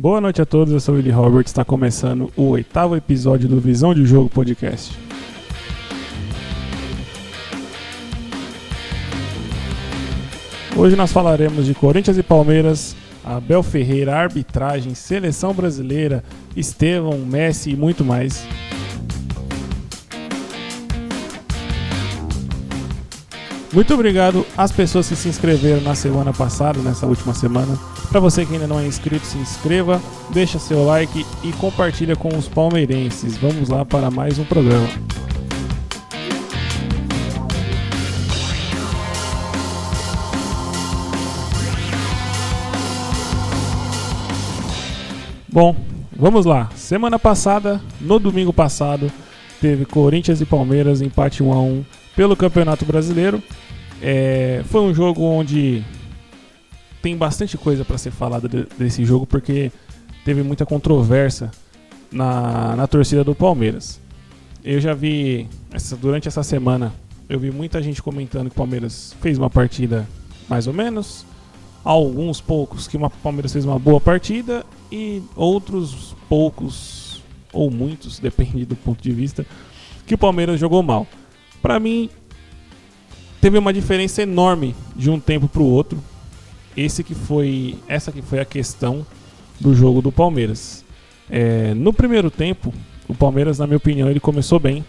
Boa noite a todos, eu sou o Willy Roberts, está começando o 8º episódio do Visão de Jogo Podcast. Hoje nós falaremos de Corinthians e Palmeiras, Abel Ferreira, arbitragem, seleção brasileira, Estevão, Messi e muito mais. Muito obrigado às pessoas que se inscreveram na semana passada, nessa última semana. Para você que ainda não é inscrito, se inscreva, deixa seu like e compartilha com os palmeirenses. Vamos lá para mais um programa. Bom, vamos lá. Semana passada, no domingo passado, teve Corinthians e Palmeiras, empate 1-1 pelo Campeonato Brasileiro. Foi um jogo onde tem bastante coisa para ser falada desse jogo, porque teve muita controvérsia na torcida do Palmeiras. Eu já vi, durante essa semana, eu vi muita gente comentando que o Palmeiras fez uma partida mais ou menos, alguns poucos que o Palmeiras fez uma boa partida e outros poucos, ou muitos, depende do ponto de vista, que o Palmeiras jogou mal. Para mim, teve uma diferença enorme de um tempo para o outro. Essa que foi a questão do jogo do Palmeiras. No primeiro tempo, o Palmeiras, na minha opinião, ele começou bem.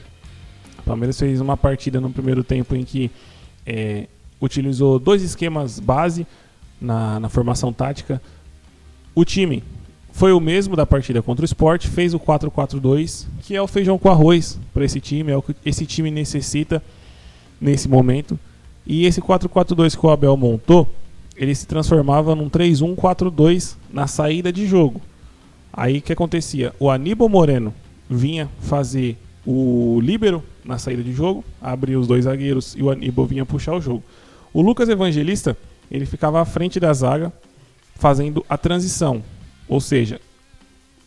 O Palmeiras fez uma partida no primeiro tempo em que utilizou dois esquemas base na formação tática. O time foi o mesmo da partida contra o Sport, fez o 4-4-2, que é o feijão com arroz para esse time, é o que esse time necessita nesse momento. E esse 4-4-2 que o Abel montou, ele se transformava num 3-1-4-2 na saída de jogo. Aí o que acontecia? O Aníbal Moreno vinha fazer o líbero na saída de jogo, abria os dois zagueiros e o Aníbal vinha puxar o jogo. O Lucas Evangelista, ele ficava à frente da zaga fazendo a transição. Ou seja,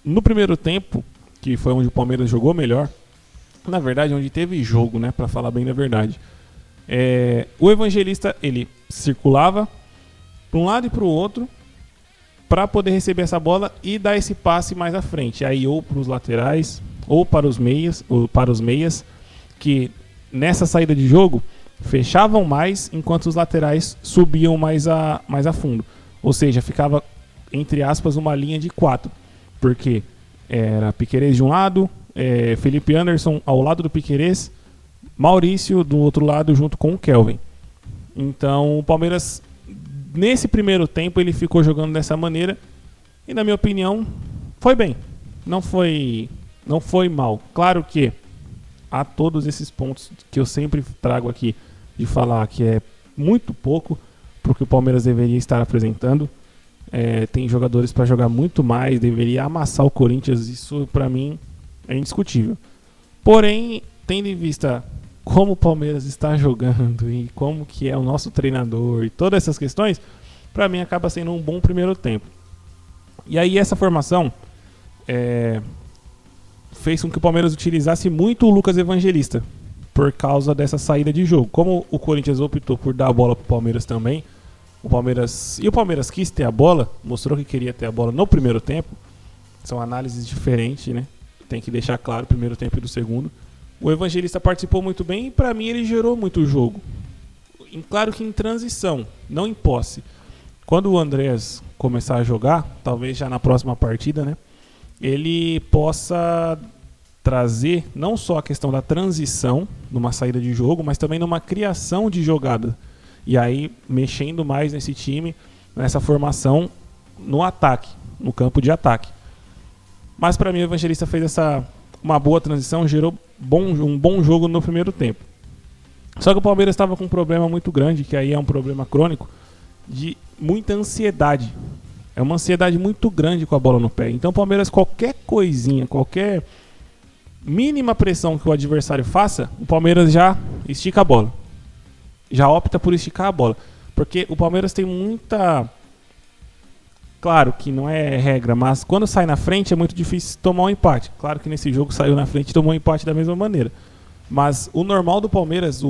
no primeiro tempo, que foi onde o Palmeiras jogou melhor, na verdade onde teve jogo, né, para falar bem da verdade, o Evangelista ele circulava para um lado e para o outro para poder receber essa bola e dar esse passe mais à frente, aí ou para os laterais ou para os meias, que nessa saída de jogo fechavam mais enquanto os laterais subiam mais a fundo, ou seja, ficava entre aspas uma linha de 4, porque era Piquerez de um lado, Felipe Anderson ao lado do Piquerez, Maurício do outro lado junto com o Kelvin. Então o Palmeiras, nesse primeiro tempo, ele ficou jogando dessa maneira e, na minha opinião, foi bem. Não foi mal. Claro que há todos esses pontos que eu sempre trago aqui de falar que é muito pouco porque o Palmeiras deveria estar apresentando. Tem jogadores para jogar muito mais, deveria amassar o Corinthians, isso para mim é indiscutível. Porém, tendo em vista como o Palmeiras está jogando e como que é o nosso treinador e todas essas questões, para mim acaba sendo um bom primeiro tempo. E aí essa formação fez com que o Palmeiras utilizasse muito o Lucas Evangelista por causa dessa saída de jogo. Como o Corinthians optou por dar a bola para o Palmeiras também, o Palmeiras quis ter a bola, mostrou que queria ter a bola no primeiro tempo. São análises diferentes, né? Tem que deixar claro o primeiro tempo e do segundo. O Evangelista participou muito bem e para mim ele gerou muito jogo. Claro que em transição, não em posse. Quando o Andrés começar a jogar, talvez já na próxima partida, né, ele possa trazer não só a questão da transição numa saída de jogo, mas também numa criação de jogada. E aí mexendo mais nesse time, nessa formação no ataque, no campo de ataque. Mas para mim o Evangelista fez uma boa transição, gerou um bom jogo no primeiro tempo. Só que o Palmeiras estava com um problema muito grande, que aí é um problema crônico, de muita ansiedade. É uma ansiedade muito grande com a bola no pé. Então o Palmeiras, qualquer coisinha, qualquer mínima pressão que o adversário faça, o Palmeiras já estica a bola. Já opta por esticar a bola. Porque o Palmeiras tem muita... Claro que não é regra, mas quando sai na frente é muito difícil tomar um empate. Claro que nesse jogo saiu na frente e tomou um empate da mesma maneira. Mas o normal do Palmeiras,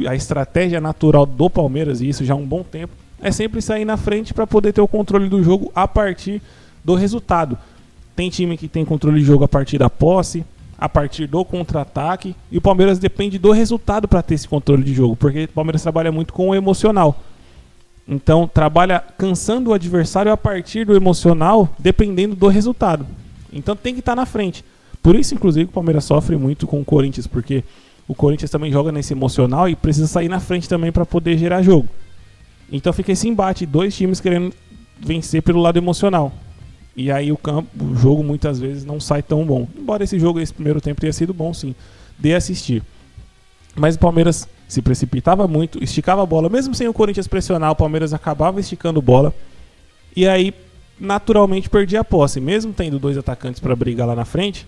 a estratégia natural do Palmeiras, e isso já há um bom tempo, é sempre sair na frente para poder ter o controle do jogo a partir do resultado. Tem time que tem controle de jogo a partir da posse, a partir do contra-ataque, e o Palmeiras depende do resultado para ter esse controle de jogo, porque o Palmeiras trabalha muito com o emocional. Então trabalha cansando o adversário a partir do emocional, dependendo do resultado. Então tem que estar na frente. Por isso, inclusive, o Palmeiras sofre muito com o Corinthians, porque o Corinthians também joga nesse emocional e precisa sair na frente também para poder gerar jogo. Então fica esse embate, dois times querendo vencer pelo lado emocional. E aí o jogo muitas vezes não sai tão bom. Embora esse jogo, esse primeiro tempo tenha sido bom, sim, de assistir. Mas o Palmeiras se precipitava muito, esticava a bola. Mesmo sem o Corinthians pressionar, o Palmeiras acabava esticando bola. E aí, naturalmente, perdia a posse. Mesmo tendo dois atacantes para brigar lá na frente.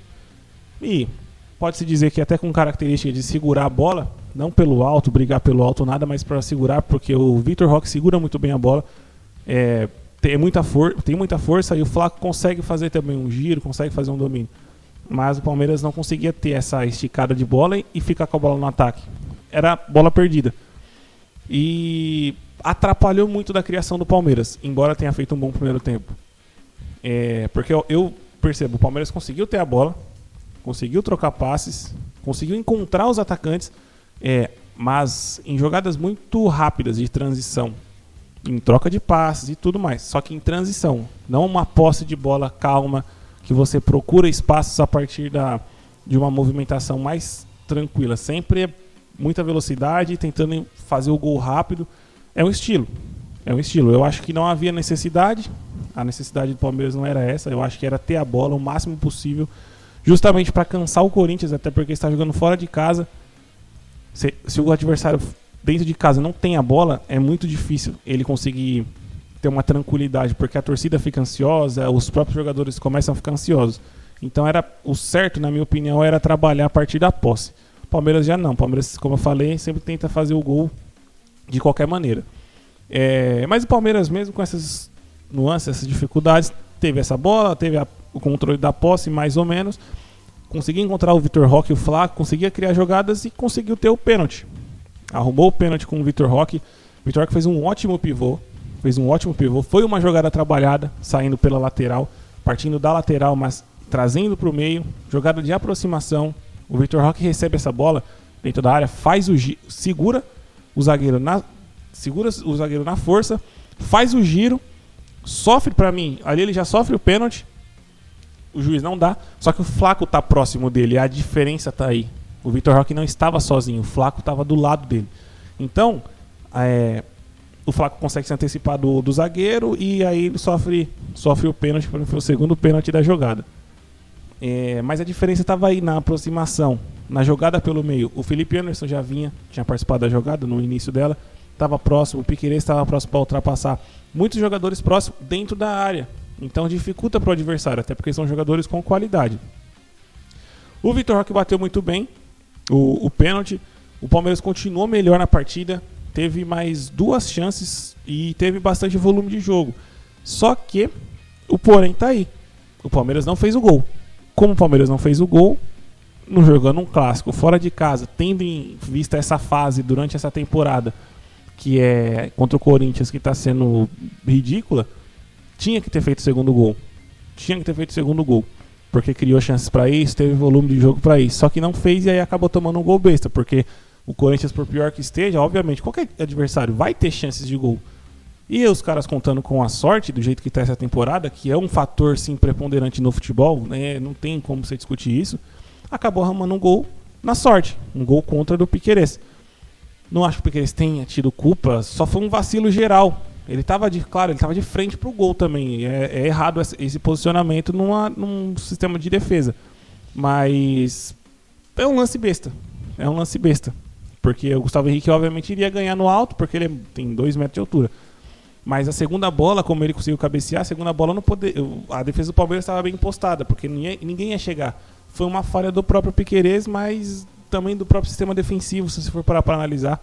E pode-se dizer que até com característica de segurar a bola, não pelo alto, brigar pelo alto, nada, mas para segurar, porque o Vitor Roque segura muito bem a bola. Tem muita força e o Flaco consegue fazer também um giro, consegue fazer um domínio. Mas o Palmeiras não conseguia ter essa esticada de bola e ficar com a bola no ataque. Era bola perdida. E atrapalhou muito da criação do Palmeiras, embora tenha feito um bom primeiro tempo. Porque eu percebo, o Palmeiras conseguiu ter a bola, conseguiu trocar passes, conseguiu encontrar os atacantes, mas em jogadas muito rápidas de transição, em troca de passes e tudo mais. Só que em transição, não uma posse de bola calma, que você procura espaços a partir de uma movimentação mais tranquila. Sempre é muita velocidade, tentando fazer o gol rápido. É um estilo. Eu acho que não havia necessidade. A necessidade do Palmeiras não era essa. Eu acho que era ter a bola o máximo possível, justamente para cansar o Corinthians, até porque está jogando fora de casa. Se o adversário dentro de casa não tem a bola, é muito difícil ele conseguir ter uma tranquilidade, porque a torcida fica ansiosa, os próprios jogadores começam a ficar ansiosos. Então o certo, na minha opinião, era trabalhar a partir da posse. O Palmeiras já não. O Palmeiras, como eu falei, sempre tenta fazer o gol de qualquer maneira. Mas o Palmeiras, mesmo com essas nuances, essas dificuldades, teve essa bola, teve o controle da posse, mais ou menos. Conseguiu encontrar o Vitor Roque e o Flaco, conseguia criar jogadas e conseguiu ter o pênalti. Arrumou o pênalti com o Vitor Roque. O Vitor Roque fez um ótimo pivô. Foi uma jogada trabalhada, saindo pela lateral, partindo da lateral, mas trazendo para o meio. Jogada de aproximação. O Vitor Roque recebe essa bola dentro da área, segura o zagueiro na força, faz o giro, sofre para mim. Ali ele já sofre o pênalti. O juiz não dá, só que o Flaco tá próximo dele, a diferença tá aí. O Vitor Roque não estava sozinho, o Flaco estava do lado dele. Então, o Flaco consegue se antecipar do zagueiro e aí ele sofre o pênalti, para mim foi o segundo pênalti da jogada. Mas a diferença estava aí na aproximação, na jogada pelo meio. O Felipe Anderson já tinha participado da jogada no início dela, estava próximo, o Piquerez estava próximo para ultrapassar. Muitos jogadores próximos dentro da área, então dificulta para o adversário, até porque são jogadores com qualidade. O Vitor Roque bateu muito bem o pênalti. O Palmeiras continuou melhor na partida, teve mais 2 chances e teve bastante volume de jogo. Só que o porém tá aí. O Palmeiras não fez o gol. Como o Palmeiras não fez o gol, não jogando um clássico fora de casa, tendo em vista essa fase durante essa temporada, que é contra o Corinthians, que está sendo ridícula, tinha que ter feito o segundo gol. Porque criou chances para isso, teve volume de jogo para isso. Só que não fez e aí acabou tomando um gol besta. Porque o Corinthians, por pior que esteja, obviamente, qualquer adversário vai ter chances de gol. E os caras contando com a sorte, do jeito que está essa temporada, que é um fator, sim, preponderante no futebol, né? Não tem como você discutir isso, acabou arrumando um gol na sorte. Um gol contra do Piquerez. Não acho que o Piquerez tenha tido culpa, só foi um vacilo geral. Ele estava de frente pro gol também. É errado esse posicionamento num sistema de defesa. Mas é um lance besta. Porque o Gustavo Henrique, obviamente, iria ganhar no alto, porque ele tem 2 metros de altura. Mas a segunda bola, como ele conseguiu cabecear, a defesa do Palmeiras estava bem postada, porque ninguém ia chegar. Foi uma falha do próprio Piquerez, mas também do próprio sistema defensivo, se você for parar para analisar,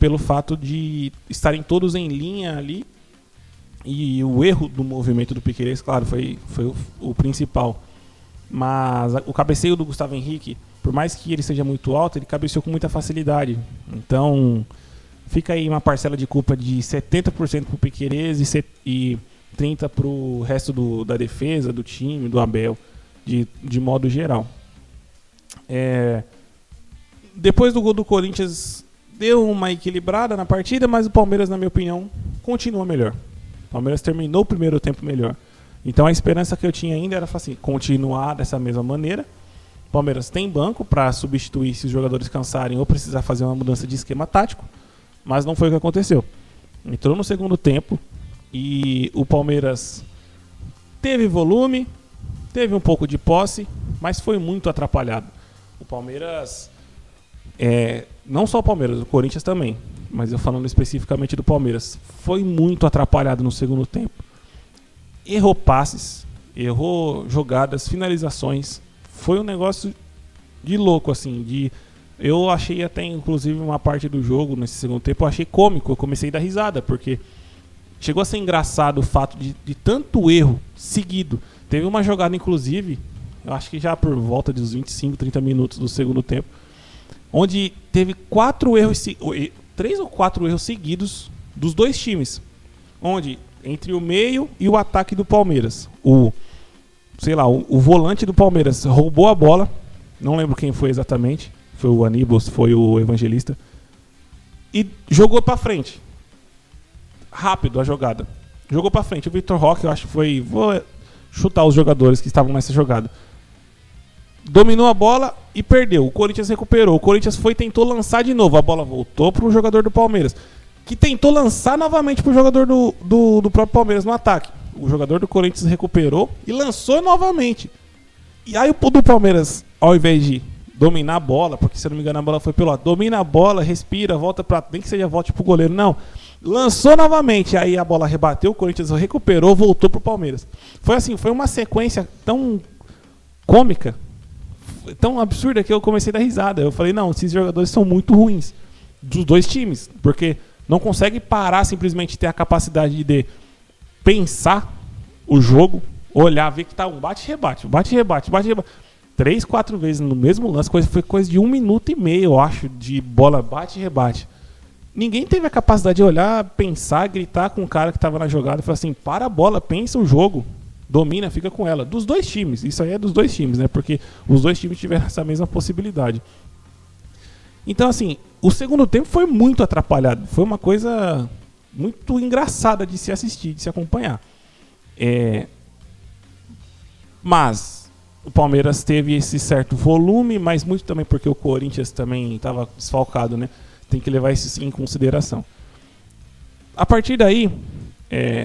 pelo fato de estarem todos em linha ali. E o erro do movimento do Piquerez, claro, foi o principal. Mas o cabeceio do Gustavo Henrique, por mais que ele seja muito alto, ele cabeceou com muita facilidade. Então, fica aí uma parcela de culpa de 70% pro Piquerez e 30 pro resto da defesa, do time, do Abel, de modo geral. Depois do gol do Corinthians, deu uma equilibrada na partida, mas o Palmeiras, na minha opinião, continua melhor. O Palmeiras terminou o primeiro tempo melhor. Então a esperança que eu tinha ainda era assim, continuar dessa mesma maneira. O Palmeiras tem banco para substituir se os jogadores cansarem ou precisar fazer uma mudança de esquema tático, mas não foi o que aconteceu. Entrou no segundo tempo e o Palmeiras teve volume, teve um pouco de posse, mas foi muito atrapalhado. O Palmeiras, não só o Palmeiras, o Corinthians também, mas eu falando especificamente do Palmeiras, foi muito atrapalhado no segundo tempo. Errou passes, errou jogadas, finalizações. Foi um negócio de louco, assim. Eu achei até, inclusive, uma parte do jogo, nesse segundo tempo, eu achei cômico. Eu comecei a dar risada, porque chegou a ser engraçado o fato de tanto erro seguido. Teve uma jogada, inclusive, eu acho que já por volta dos 25, 30 minutos do segundo tempo, onde teve 3 ou 4 erros seguidos dos dois times. Onde, entre o meio e o ataque do Palmeiras, o volante do Palmeiras roubou a bola, não lembro quem foi exatamente, foi o Aníbal, foi o Evangelista, e jogou pra frente. Rápido a jogada. Jogou pra frente. O Vitor Roque, eu acho que foi... Vou chutar os jogadores que estavam nessa jogada. Dominou a bola e perdeu. O Corinthians recuperou. O Corinthians tentou lançar de novo. A bola voltou pro jogador do Palmeiras, que tentou lançar novamente pro jogador do próprio Palmeiras no ataque. O jogador do Corinthians recuperou e lançou novamente. E aí o do Palmeiras, ao invés de dominar a bola, porque se eu não me engano a bola foi pelo lado, domina a bola, respira, volta pra... Nem que seja volte pro goleiro, não. Lançou novamente, aí a bola rebateu, o Corinthians recuperou, voltou pro Palmeiras. Foi assim, foi uma sequência tão cômica, tão absurda, que eu comecei a dar risada. Eu falei, não, esses jogadores são muito ruins, dos dois times, porque não consegue parar, simplesmente ter a capacidade de pensar o jogo, olhar, ver que tá um bate-rebate, 3, 4 vezes no mesmo lance, foi coisa de 1 minuto e meio, eu acho, de bola bate-rebate. Ninguém teve a capacidade de olhar, pensar, gritar com o cara que estava na jogada e falar assim, para a bola, pensa o jogo, domina, fica com ela. Dos dois times, isso aí é dos dois times, né? Porque os dois times tiveram essa mesma possibilidade. Então, assim, o segundo tempo foi muito atrapalhado. Foi uma coisa muito engraçada de se assistir, de se acompanhar. Mas o Palmeiras teve esse certo volume, mas muito também porque o Corinthians também estava desfalcado, né? Tem que levar isso em consideração. A partir daí,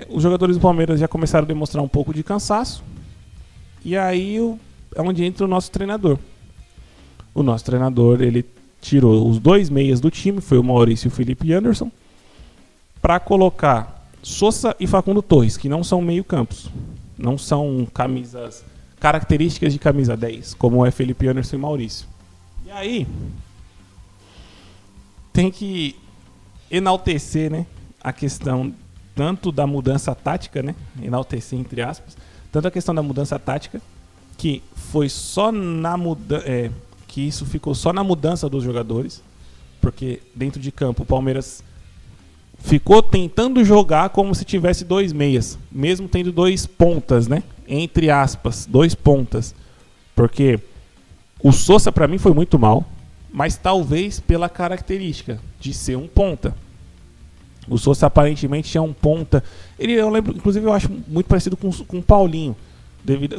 os jogadores do Palmeiras já começaram a demonstrar um pouco de cansaço. E aí é onde entra o nosso treinador. O nosso treinador, ele tirou os 2 meias do time, foi o Maurício e o Felipe Anderson, para colocar Sosa e Facundo Torres, que não são meio-campos. Não são camisas características de camisa 10, como é Felipe Anderson e Maurício. E aí tem que enaltecer, né, a questão tanto da mudança tática, né, enaltecer entre aspas, tanto a questão da mudança tática, que foi só que isso ficou só na mudança dos jogadores, porque dentro de campo o Palmeiras ficou tentando jogar como se tivesse 2 meias, mesmo tendo 2 pontas, né, entre aspas, 2 pontas, porque o Sosa para mim foi muito mal, mas talvez pela característica de ser um ponta. O Sosa aparentemente é um ponta. Eu lembro, inclusive eu acho muito parecido com o Paulinho,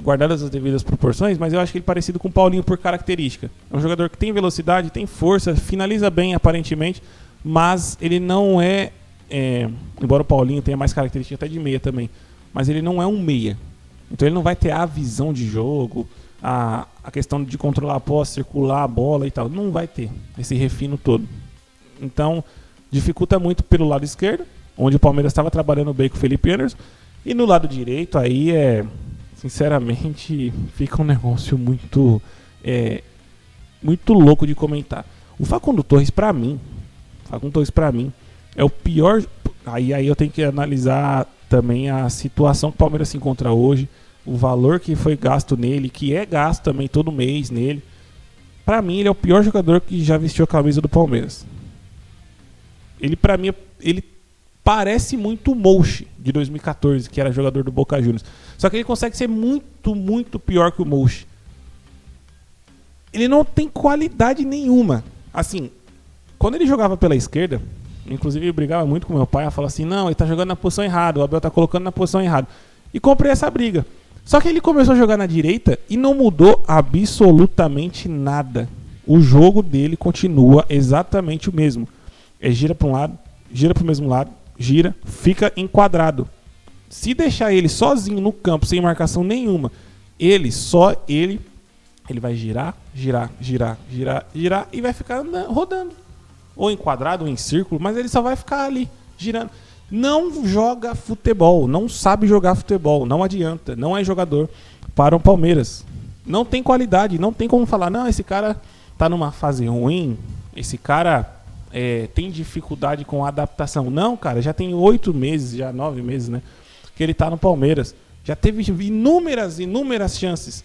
guardadas as devidas proporções, mas eu acho que ele é parecido com o Paulinho por característica. É um jogador que tem velocidade, tem força, finaliza bem aparentemente, mas ele não embora o Paulinho tenha mais característica até de meia também, mas ele não é um meia. Então ele não vai ter a visão de jogo, a questão de controlar a posse, circular a bola e tal. Não vai ter esse refino todo. Então dificulta muito pelo lado esquerdo, onde o Palmeiras estava trabalhando bem com o Felipe Anderson, e no lado direito aí sinceramente fica um negócio muito louco de comentar. O Facundo Torres para mim é o pior. Aí eu tenho que analisar também a situação que o Palmeiras se encontra hoje, o valor que foi gasto nele, que é gasto também todo mês nele. Para mim ele é o pior jogador que já vestiu a camisa do Palmeiras. Ele, para mim, ele parece muito o Mouche de 2014, que era jogador do Boca Juniors. Só que ele consegue ser muito, muito pior que o Mouche. Ele não tem qualidade nenhuma. Assim, quando ele jogava pela esquerda, inclusive eu brigava muito com meu pai, ela falava assim, não, ele tá jogando na posição errada, o Abel tá colocando na posição errada. E comprei essa briga. Só que ele começou a jogar na direita e não mudou absolutamente nada. O jogo dele continua exatamente o mesmo. Gira para um lado, gira para o mesmo lado, gira, fica enquadrado. Se deixar ele sozinho no campo, sem marcação nenhuma, ele vai girar e vai ficar rodando. Ou enquadrado, ou em círculo, mas ele só vai ficar ali, girando. Não joga futebol, não sabe jogar futebol, não adianta, não é jogador para o Palmeiras. Não tem qualidade, não tem como falar, não, esse cara tá numa fase ruim, esse cara tem dificuldade com a adaptação. Não, cara, já tem 8 meses, já 9 meses, né, que ele tá no Palmeiras. Já teve inúmeras chances.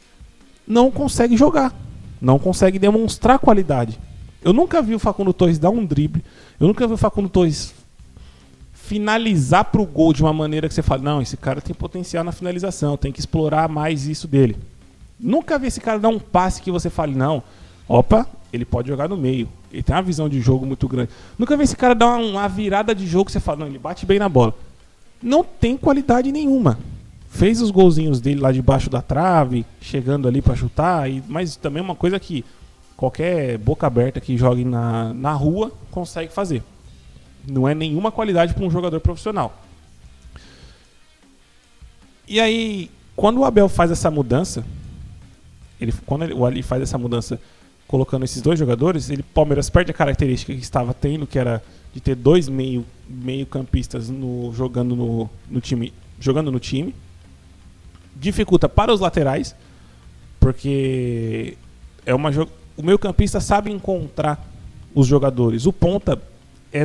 Não consegue jogar, não consegue demonstrar qualidade. Eu nunca vi o Facundo Torres dar um drible, eu nunca vi o Facundo Torres finalizar pro gol de uma maneira que você fala, não, esse cara tem potencial na finalização, tem que explorar mais isso dele. Nunca vi esse cara dar um passe que você fale, não, opa, ele pode jogar no meio, ele tem uma visão de jogo muito grande. Nunca vi esse cara dar uma virada de jogo que você fala, não, ele bate bem na bola. Não tem qualidade nenhuma. Fez os golzinhos dele lá debaixo da trave, chegando ali pra chutar, mas também é uma coisa que qualquer boca aberta que jogue na rua consegue fazer. Não é nenhuma qualidade para um jogador profissional. E aí, quando o Abel faz essa mudança, o Ali faz essa mudança colocando esses dois jogadores, o Palmeiras perde a característica que estava tendo, que era de ter dois meio-campistas jogando no time. Dificulta para os laterais, porque o meio-campista sabe encontrar os jogadores. O ponta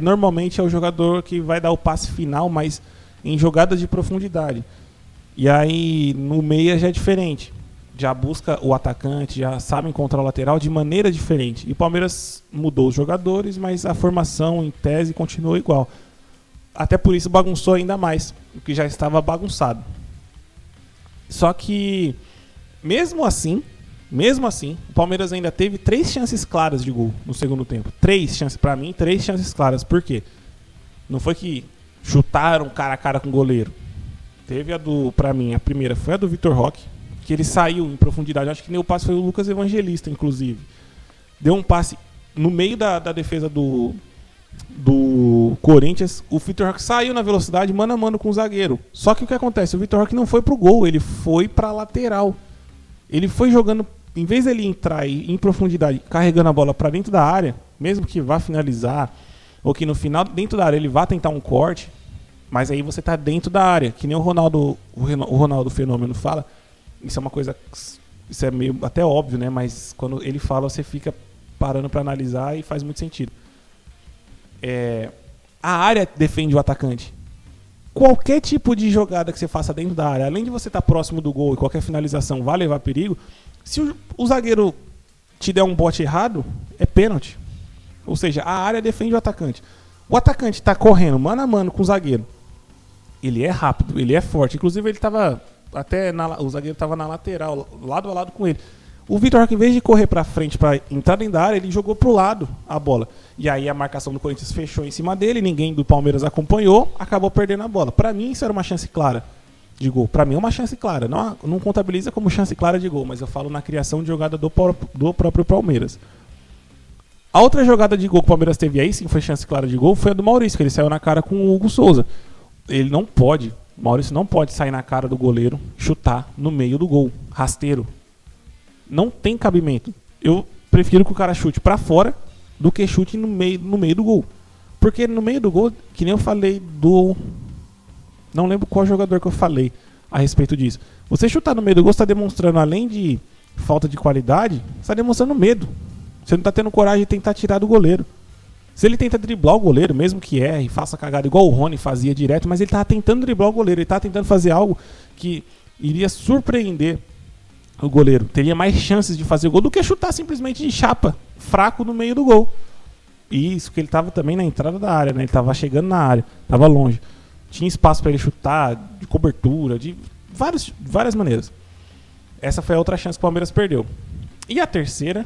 normalmente é o jogador que vai dar o passe final, mas em jogadas de profundidade. E aí no meia já é diferente. Já busca o atacante, já sabe encontrar o lateral de maneira diferente. E o Palmeiras mudou os jogadores, mas a formação em tese continuou igual. Até por isso bagunçou ainda mais, o que já estava bagunçado. Só que mesmo assim, o Palmeiras ainda teve 3 chances claras de gol no segundo tempo. 3 chances, pra mim, 3 chances claras. Por quê? Não foi que chutaram cara a cara com o goleiro. Teve pra mim, a primeira foi a do Vitor Roque, que ele saiu em profundidade. Acho que nem o passe foi o Lucas Evangelista, inclusive. Deu um passe no meio da defesa do Corinthians. O Vitor Roque saiu na velocidade, mano a mano com o zagueiro. Só que o que acontece? O Vitor Roque não foi pro gol, ele foi pra lateral. Ele foi jogando, em vez dele entrar em profundidade, carregando a bola para dentro da área, mesmo que vá finalizar, ou que no final, dentro da área, ele vá tentar um corte, mas aí você tá dentro da área, que nem o Ronaldo Fenômeno fala. Isso é uma coisa, isso é meio até óbvio, né? Mas quando ele fala, você fica parando para analisar e faz muito sentido. A área defende o atacante. Qualquer tipo de jogada que você faça dentro da área, além de você estar próximo do gol e qualquer finalização vai levar perigo, se o zagueiro te der um bote errado, é pênalti. Ou seja, a área defende o atacante. O atacante está correndo mano a mano com o zagueiro. Ele é rápido, ele é forte. Inclusive, ele estava o zagueiro estava na lateral, lado a lado com ele. O Vitor Roque, em vez de correr para frente para entrar dentro da área, ele jogou pro lado a bola. E aí a marcação do Corinthians fechou em cima dele, ninguém do Palmeiras acompanhou, acabou perdendo a bola. Para mim, isso era uma chance clara de gol. Para mim é uma chance clara. Não contabiliza como chance clara de gol, mas eu falo na criação de jogada do próprio Palmeiras. A outra jogada de gol que o Palmeiras teve aí, sim, foi chance clara de gol, foi a do Maurício, que ele saiu na cara com o Hugo Souza. O Maurício não pode sair na cara do goleiro, chutar no meio do gol, rasteiro. Não tem cabimento. Eu prefiro que o cara chute pra fora do que chute no meio do gol. Porque no meio do gol, que nem eu falei não lembro qual jogador que eu falei a respeito disso. Você chutar no meio do gol, você está demonstrando, além de falta de qualidade, você está demonstrando medo. Você não está tendo coragem de tentar tirar do goleiro. Se ele tenta driblar o goleiro, mesmo que erre, faça cagada igual o Rony fazia direto, mas ele estava tentando driblar o goleiro, ele estava tentando fazer algo que iria surpreender o goleiro. Teria mais chances de fazer gol do que chutar simplesmente de chapa, fraco no meio do gol. isso que ele tava também na entrada da área, né? Ele tava chegando na área, tava longe. Tinha espaço para ele chutar, de cobertura, de várias maneiras. Essa foi a outra chance que o Palmeiras perdeu. E a terceira,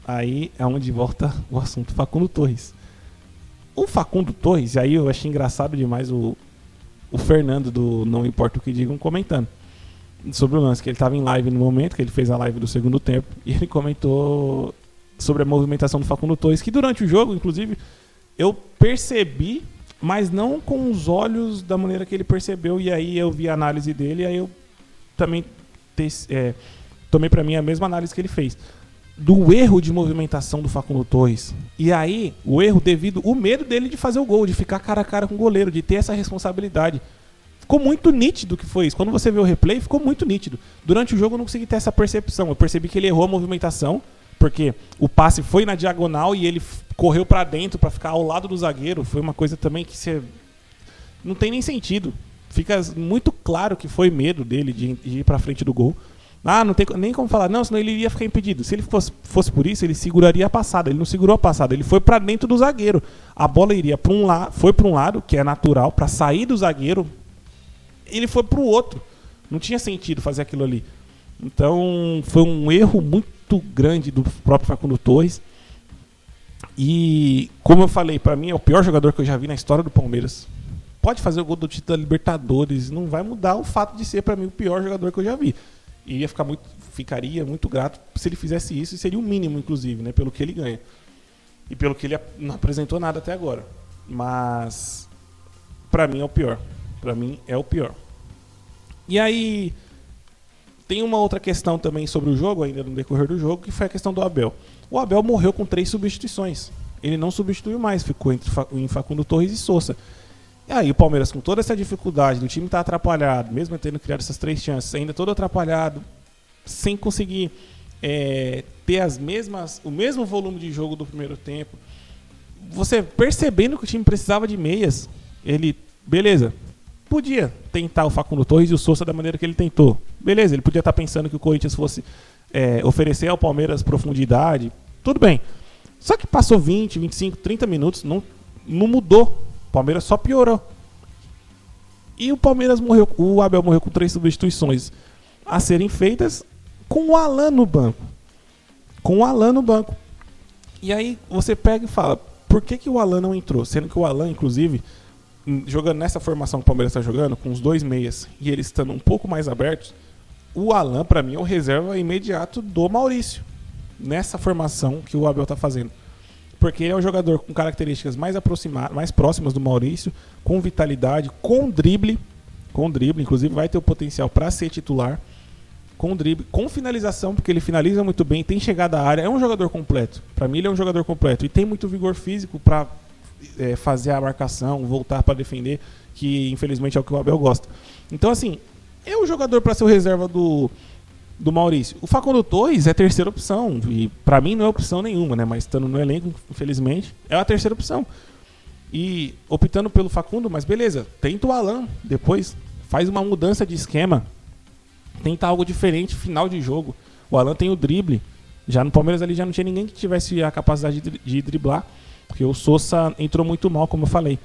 aí é onde volta o assunto Facundo Torres. O Facundo Torres, e aí eu achei engraçado demais o Fernando do Não Importa o Que Digam comentando sobre o lance, que ele estava em live no momento, que ele fez a live do segundo tempo, e ele comentou sobre a movimentação do Facundo Torres, que durante o jogo, inclusive, eu percebi, mas não com os olhos da maneira que ele percebeu, e aí eu vi a análise dele, e aí eu também tomei para mim a mesma análise que ele fez. Do erro de movimentação do Facundo Torres. E aí, o erro devido ao medo dele de fazer o gol, de ficar cara a cara com o goleiro, de ter essa responsabilidade. Ficou muito nítido que foi isso. Quando você vê o replay, ficou muito nítido. Durante o jogo eu não consegui ter essa percepção. Eu percebi que ele errou a movimentação, porque o passe foi na diagonal e ele correu pra dentro pra ficar ao lado do zagueiro. Foi uma coisa também que você... não tem nem sentido. Fica muito claro que foi medo dele de ir pra frente do gol. Ah, não tem nem como falar, não, senão ele iria ficar impedido. Se ele fosse por isso, ele seguraria a passada. Ele não segurou a passada, ele foi pra dentro do zagueiro. A bola iria para um lado, foi para um lado, que é natural, pra sair do zagueiro. Ele foi pro outro. Não tinha sentido fazer aquilo ali. Então, foi um erro muito grande do próprio Facundo Torres. E, como eu falei, pra mim é o pior jogador que eu já vi na história do Palmeiras. Pode fazer o gol do título da Libertadores, não vai mudar o fato de ser pra mim o pior jogador que eu já vi. E ficaria muito grato se ele fizesse isso, e seria o mínimo, inclusive, né, pelo que ele ganha. E pelo que ele não apresentou nada até agora. Mas, pra mim é o pior. Pra mim é o pior. E aí, tem uma outra questão também sobre o jogo, ainda no decorrer do jogo, que foi a questão do Abel. O Abel morreu com 3 substituições. Ele não substituiu mais, ficou em Facundo Torres e Sousa. E aí o Palmeiras, com toda essa dificuldade, o time está atrapalhado, mesmo tendo criado essas 3 chances, ainda todo atrapalhado, sem conseguir ter o mesmo volume de jogo do primeiro tempo. Você percebendo que o time precisava de meias, ele, beleza, podia tentar o Facundo Torres e o Sousa da maneira que ele tentou. Beleza, ele podia estar pensando que o Corinthians fosse oferecer ao Palmeiras profundidade, tudo bem. Só que passou 20, 25, 30 minutos, não mudou. O Palmeiras só piorou. E o Abel morreu com 3 substituições a serem feitas com o Alan no banco. E aí você pega e fala, por que o Alan não entrou? Sendo que o Alan, inclusive, jogando nessa formação que o Palmeiras está jogando, com os 2 meias e eles estando um pouco mais abertos, o Alan, para mim, é o reserva imediato do Maurício. Nessa formação que o Abel está fazendo. Porque ele é um jogador com características mais próximas do Maurício, com vitalidade, com drible, inclusive vai ter o potencial para ser titular, com drible, com finalização, porque ele finaliza muito bem, tem chegada à área, é um jogador completo. Para mim ele é um jogador completo e tem muito vigor físico para fazer a marcação, voltar para defender, que infelizmente é o que o Abel gosta. Então assim, é um jogador para ser o reserva do Maurício. O Facundo Torres é a terceira opção, e pra mim não é opção nenhuma, né? Mas estando no elenco, infelizmente, é a terceira opção. E optando pelo Facundo, mas beleza, tenta o Alan, depois faz uma mudança de esquema, tenta algo diferente, final de jogo. O Alan tem o drible, já no Palmeiras ali já não tinha ninguém que tivesse a capacidade de driblar, porque o Sousa entrou muito mal, como eu falei.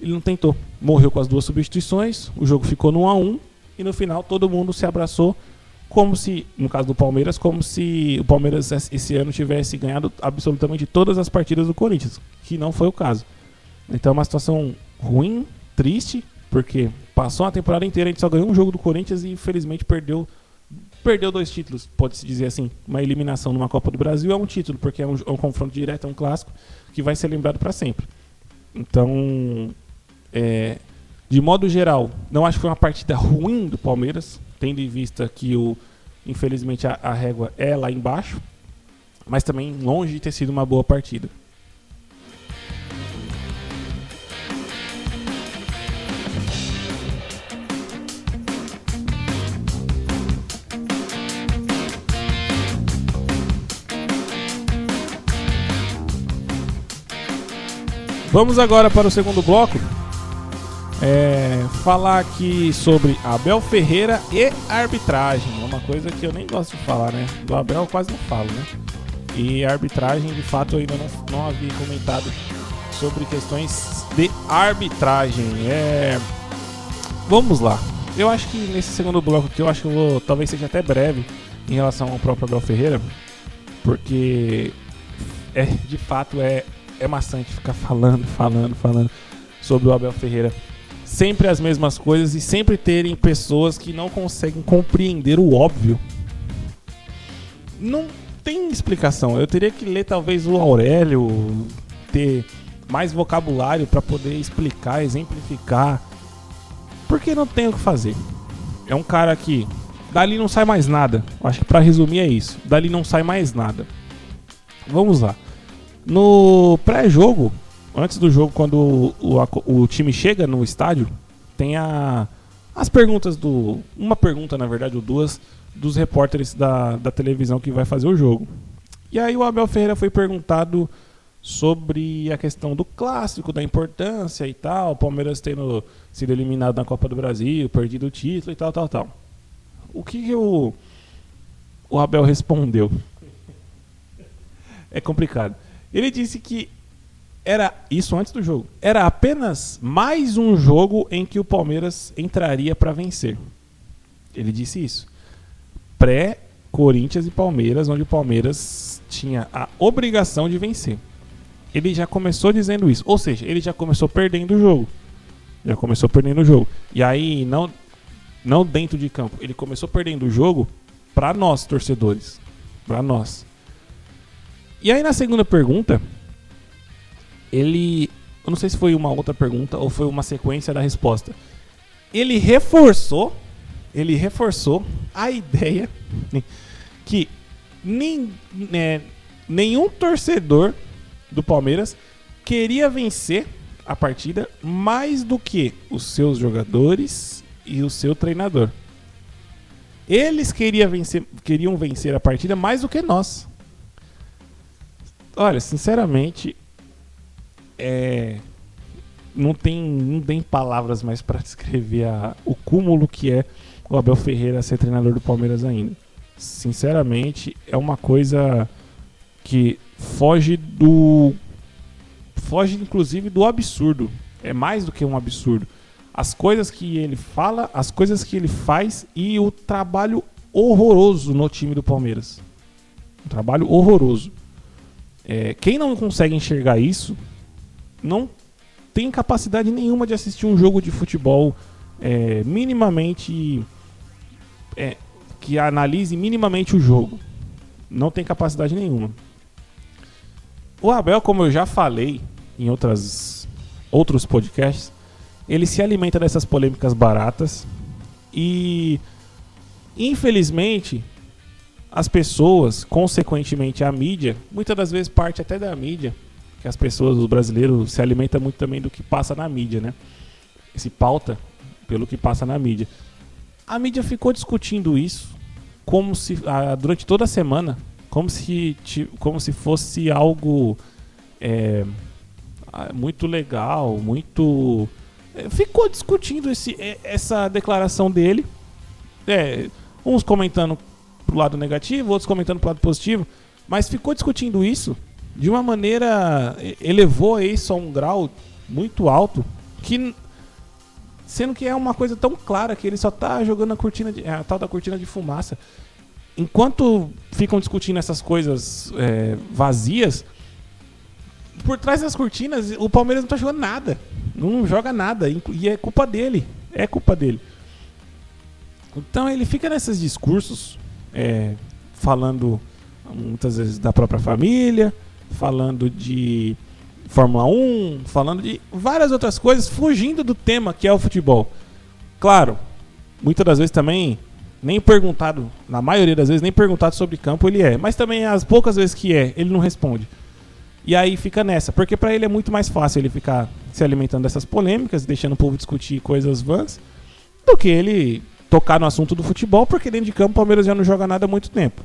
Ele não tentou, morreu com as 2 substituições, o jogo ficou no 1-1, e no final todo mundo se abraçou, como se, no caso do Palmeiras, como se o Palmeiras esse ano tivesse ganhado absolutamente todas as partidas do Corinthians, que não foi o caso. Então é uma situação ruim, triste, porque passou a temporada inteira, a gente só ganhou um jogo do Corinthians e infelizmente perdeu 2 títulos, pode-se dizer assim. Uma eliminação numa Copa do Brasil é um título, porque é um confronto direto, é um clássico, que vai ser lembrado para sempre. Então, de modo geral, não acho que foi uma partida ruim do Palmeiras, tendo em vista que infelizmente a régua é lá embaixo, mas também longe de ter sido uma boa partida. Vamos agora para o segundo bloco. Falar aqui sobre Abel Ferreira e arbitragem. É uma coisa que eu nem gosto de falar, né? Do Abel eu quase não falo, né? E a arbitragem, de fato, eu ainda não havia comentado sobre questões de arbitragem. Vamos lá. Eu acho que nesse segundo bloco aqui, eu acho que eu vou, talvez seja até breve em relação ao próprio Abel Ferreira, porque de fato é maçante ficar falando sobre o Abel Ferreira. Sempre as mesmas coisas e sempre terem pessoas que não conseguem compreender o óbvio. Não tem explicação. Eu teria que ler talvez o Aurélio, ter mais vocabulário para poder explicar, exemplificar, porque não tem o que fazer. É um cara que dali não sai mais nada. Acho que para resumir é isso. Dali não sai mais nada. Vamos lá. No pré-jogo, antes do jogo, quando o time chega no estádio, tem as perguntas uma pergunta, na verdade, ou duas, dos repórteres da televisão que vai fazer o jogo. E aí o Abel Ferreira foi perguntado sobre a questão do clássico, da importância e tal, o Palmeiras tendo sido eliminado na Copa do Brasil, perdido o título e tal. O que o Abel respondeu? É complicado. Ele disse que era isso antes do jogo. Era apenas mais um jogo em que o Palmeiras entraria para vencer. Ele disse isso. Pré-Corinthians e Palmeiras, onde o Palmeiras tinha a obrigação de vencer. Ele já começou dizendo isso. Ou seja, ele já começou perdendo o jogo. E aí, não dentro de campo. Ele começou perdendo o jogo para nós, torcedores. Para nós. E aí, na segunda pergunta, eu não sei se foi uma outra pergunta ou foi uma sequência da resposta. Ele reforçou a ideia que nenhum torcedor do Palmeiras queria vencer a partida mais do que os seus jogadores e o seu treinador. Eles queriam vencer a partida mais do que nós. Olha, sinceramente, não tem palavras mais para descrever o cúmulo que é o Abel Ferreira ser treinador do Palmeiras ainda. Sinceramente, é uma coisa que foge inclusive do absurdo. É mais do que um absurdo. As coisas que ele fala, as coisas que ele faz e o trabalho horroroso no time do Palmeiras. Um trabalho horroroso. Quem não consegue enxergar isso não tem capacidade nenhuma de assistir um jogo de futebol minimamente que analise minimamente o jogo. Não tem capacidade nenhuma. O Abel, como eu já falei em outros podcasts, ele se alimenta dessas polêmicas baratas e, infelizmente, as pessoas, consequentemente a mídia, muitas das vezes parte até da mídia, que as pessoas, os brasileiros, se alimentam muito também do que passa na mídia, né? Se pauta pelo que passa na mídia. A mídia ficou discutindo isso durante toda a semana, como se fosse algo muito legal, muito... Ficou discutindo essa declaração dele, uns comentando pro lado negativo, outros comentando pro lado positivo, mas ficou discutindo isso de uma maneira, elevou isso a um grau muito alto, sendo que é uma coisa tão clara que ele só tá jogando a tal da cortina de fumaça. Enquanto ficam discutindo essas coisas vazias, por trás das cortinas o Palmeiras não tá jogando nada, não joga nada, e é culpa dele. Então ele fica nesses discursos falando muitas vezes da própria família, falando de Fórmula 1, falando de várias outras coisas, fugindo do tema que é o futebol. Claro, muitas das vezes também na maioria das vezes nem perguntado sobre campo ele mas também as poucas vezes que ele não responde. E aí fica nessa, porque pra ele é muito mais fácil ele ficar se alimentando dessas polêmicas, deixando o povo discutir coisas vãs, do que ele tocar no assunto do futebol, porque dentro de campo o Palmeiras já não joga nada há muito tempo.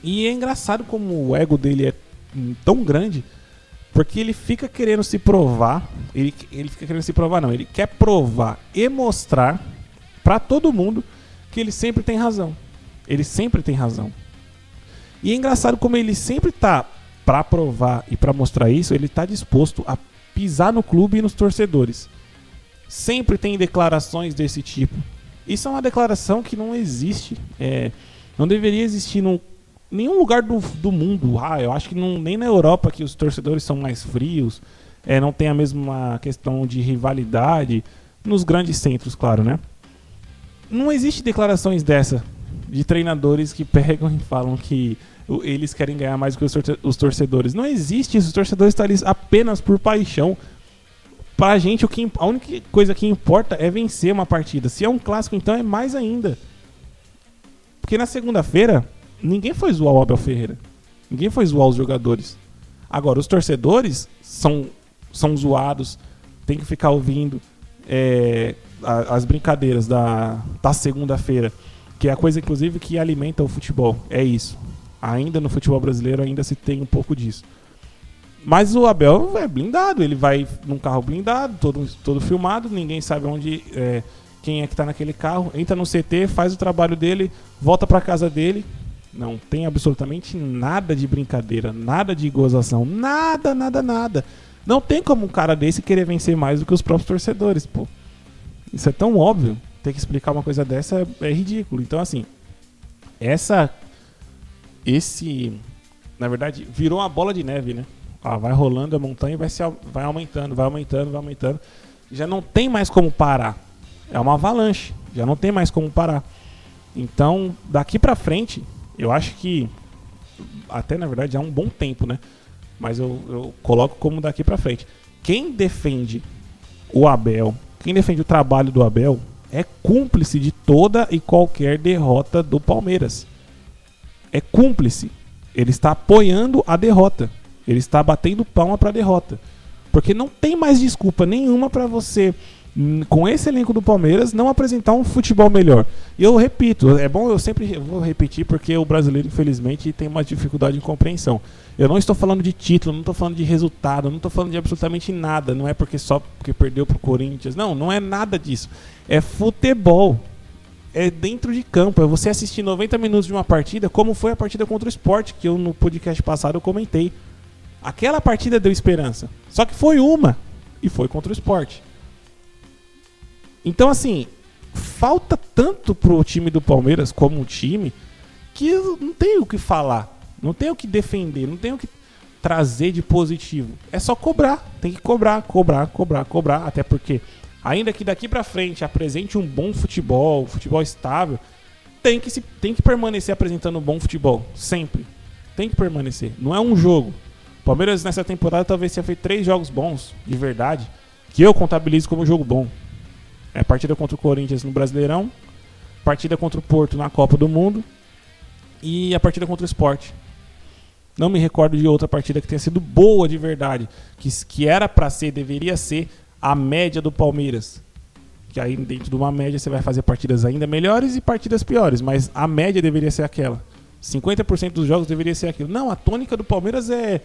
E é engraçado como o ego dele é tão grande, porque ele fica querendo se provar, ele quer provar e mostrar pra todo mundo que ele sempre tem razão. E é engraçado como ele sempre tá, pra provar e pra mostrar isso, ele tá disposto a pisar no clube e nos torcedores. Sempre tem declarações desse tipo. Isso é uma declaração que não existe. Não deveria existir em nenhum lugar do mundo. Eu acho que nem na Europa, que os torcedores são mais frios, não tem a mesma questão de rivalidade. Nos grandes centros, claro, né? Não existe declarações dessa de treinadores que pegam e falam que eles querem ganhar mais do que os torcedores. Não existe isso. Os torcedores estão ali apenas por paixão. Pra gente, a única coisa que importa é vencer uma partida. Se é um clássico, então é mais ainda. Porque na segunda-feira, ninguém foi zoar o Abel Ferreira. Ninguém foi zoar os jogadores. Agora, os torcedores são zoados. Tem que ficar ouvindo as brincadeiras da segunda-feira. Que é a coisa, inclusive, que alimenta o futebol. É isso. Ainda no futebol brasileiro, ainda se tem um pouco disso. Mas o Abel é blindado, ele vai num carro blindado, todo filmado, ninguém sabe quem é que tá naquele carro, entra no CT, faz o trabalho dele, volta pra casa dele. Não tem absolutamente nada de brincadeira, nada de gozação, nada. Não tem como um cara desse querer vencer mais do que os próprios torcedores, pô. Isso é tão óbvio, ter que explicar uma coisa dessa é ridículo. Então, assim, na verdade, virou uma bola de neve, né? Vai rolando a montanha e vai aumentando. Já não tem mais como parar. É uma avalanche. Já não tem mais como parar. Então, daqui pra frente, eu acho que até, na verdade, há um bom tempo, né? Mas eu coloco como daqui pra frente. Quem defende o Abel, quem defende o trabalho do Abel, é cúmplice de toda e qualquer derrota do Palmeiras. É cúmplice. Ele está apoiando a derrota. Ele está batendo palma para a derrota. Porque não tem mais desculpa nenhuma para você, com esse elenco do Palmeiras, não apresentar um futebol melhor. E eu repito, é bom, eu sempre vou repetir, porque o brasileiro, infelizmente, tem uma dificuldade de compreensão. Eu não estou falando de título, não estou falando de resultado, não estou falando de absolutamente nada. Não é só porque perdeu pro Corinthians. Não é nada disso. É futebol. É dentro de campo. É você assistir 90 minutos de uma partida, como foi a partida contra o Sport, que eu no podcast passado eu comentei. Aquela partida deu esperança. Só que foi uma. E foi contra o Sport. Então, assim, falta tanto pro time do Palmeiras como um time que não tem o que falar. Não tem o que defender. Não tem o que trazer de positivo. É só cobrar. Tem que cobrar. Até porque, ainda que daqui pra frente apresente um bom futebol estável, tem que permanecer apresentando um bom futebol. Sempre. Tem que permanecer. Não é um jogo. Palmeiras nessa temporada talvez tenha feito 3 jogos bons, de verdade, que eu contabilizo como jogo bom. É a partida contra o Corinthians no Brasileirão, partida contra o Porto na Copa do Mundo e a partida contra o Sport. Não me recordo de outra partida que tenha sido boa de verdade, que era pra ser, deveria ser a média do Palmeiras. Que aí dentro de uma média você vai fazer partidas ainda melhores e partidas piores, mas a média deveria ser aquela. 50% dos jogos deveria ser aquilo. Não, a tônica do Palmeiras é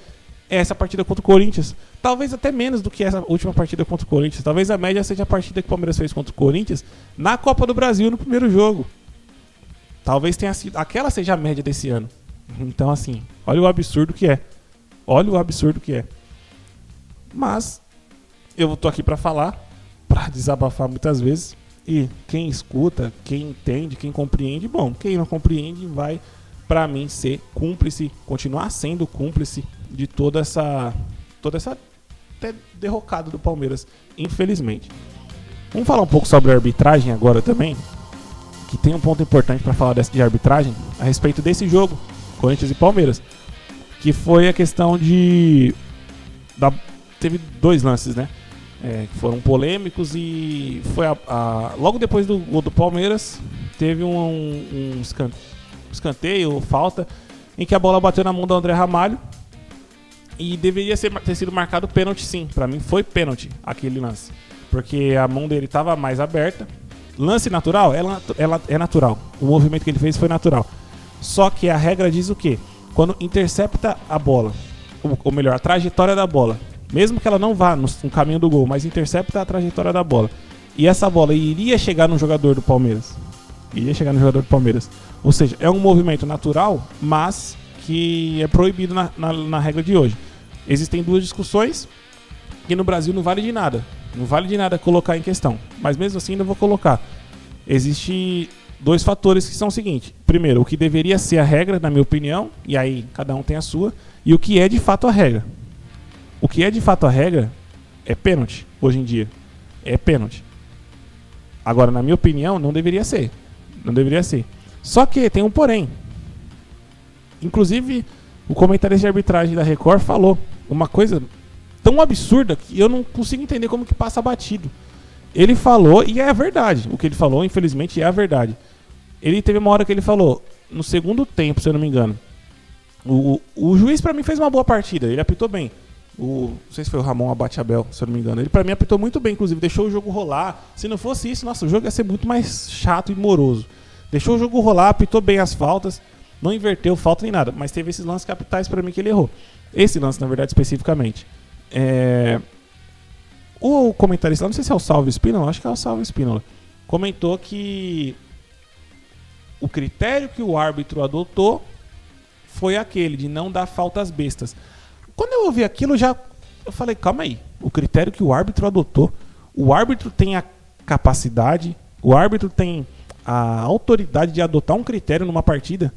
essa partida contra o Corinthians. Talvez até menos do que essa última partida contra o Corinthians. Talvez a média seja a partida que o Palmeiras fez contra o Corinthians na Copa do Brasil no primeiro jogo. Talvez tenha sido, aquela seja a média desse ano. Então, assim, olha o absurdo que é. Mas eu tô aqui pra falar, pra desabafar muitas vezes. E quem escuta, quem entende, quem compreende, bom, quem não compreende vai, pra mim, ser cúmplice, continuar sendo cúmplice de toda essa até derrocada do Palmeiras, infelizmente. Vamos falar um pouco sobre a arbitragem agora também, que tem um ponto importante para falar de arbitragem a respeito desse jogo, Corinthians e Palmeiras, que foi a questão teve 2 lances, né? Que foram polêmicos e foi logo depois do gol do Palmeiras teve um escanteio, falta, em que a bola bateu na mão do André Ramalho e deveria ter sido marcado pênalti, sim. Pra mim foi pênalti aquele lance, porque a mão dele estava mais aberta. Lance natural? É natural. O movimento que ele fez foi natural. Só que a regra diz o quê? Quando intercepta a bola, ou melhor, a trajetória da bola, mesmo que ela não vá no caminho do gol, mas intercepta a trajetória da bola, e essa bola iria chegar no jogador do Palmeiras. Ou seja, é um movimento natural, mas que é proibido na regra de hoje. Existem duas discussões que no Brasil não vale de nada. Não vale de nada colocar em questão. Mas mesmo assim ainda vou colocar. Existem dois fatores que são o seguinte. Primeiro, o que deveria ser a regra, na minha opinião, e aí cada um tem a sua, e o que é de fato a regra. O que é de fato a regra é pênalti, hoje em dia. É pênalti. Agora, na minha opinião, não deveria ser. Não deveria ser. Só que tem um porém. Inclusive, o comentarista de arbitragem da Record falou uma coisa tão absurda que eu não consigo entender como que passa batido. Ele falou, e é a verdade. O que ele falou, infelizmente, é a verdade. Ele teve uma hora que ele falou, no segundo tempo, se eu não me engano, o juiz pra mim fez uma boa partida, ele apitou bem. Não sei se foi o Ramon Abate-Abel, se eu não me engano. Ele pra mim apitou muito bem, inclusive, deixou o jogo rolar. Se não fosse isso, nossa, o jogo ia ser muito mais chato e moroso. Deixou o jogo rolar, apitou bem as faltas, não inverteu falta nem nada, mas teve esses lances capitais pra mim que ele errou. Esse lance, na verdade, especificamente. O comentarista, não sei se é o Salvo Spínola, acho que é o Salvo Spínola, comentou que o critério que o árbitro adotou foi aquele de não dar faltas bestas. Quando eu ouvi aquilo, eu falei, calma aí, o critério que o árbitro adotou, o árbitro tem a capacidade, o árbitro tem a autoridade de adotar um critério numa partida?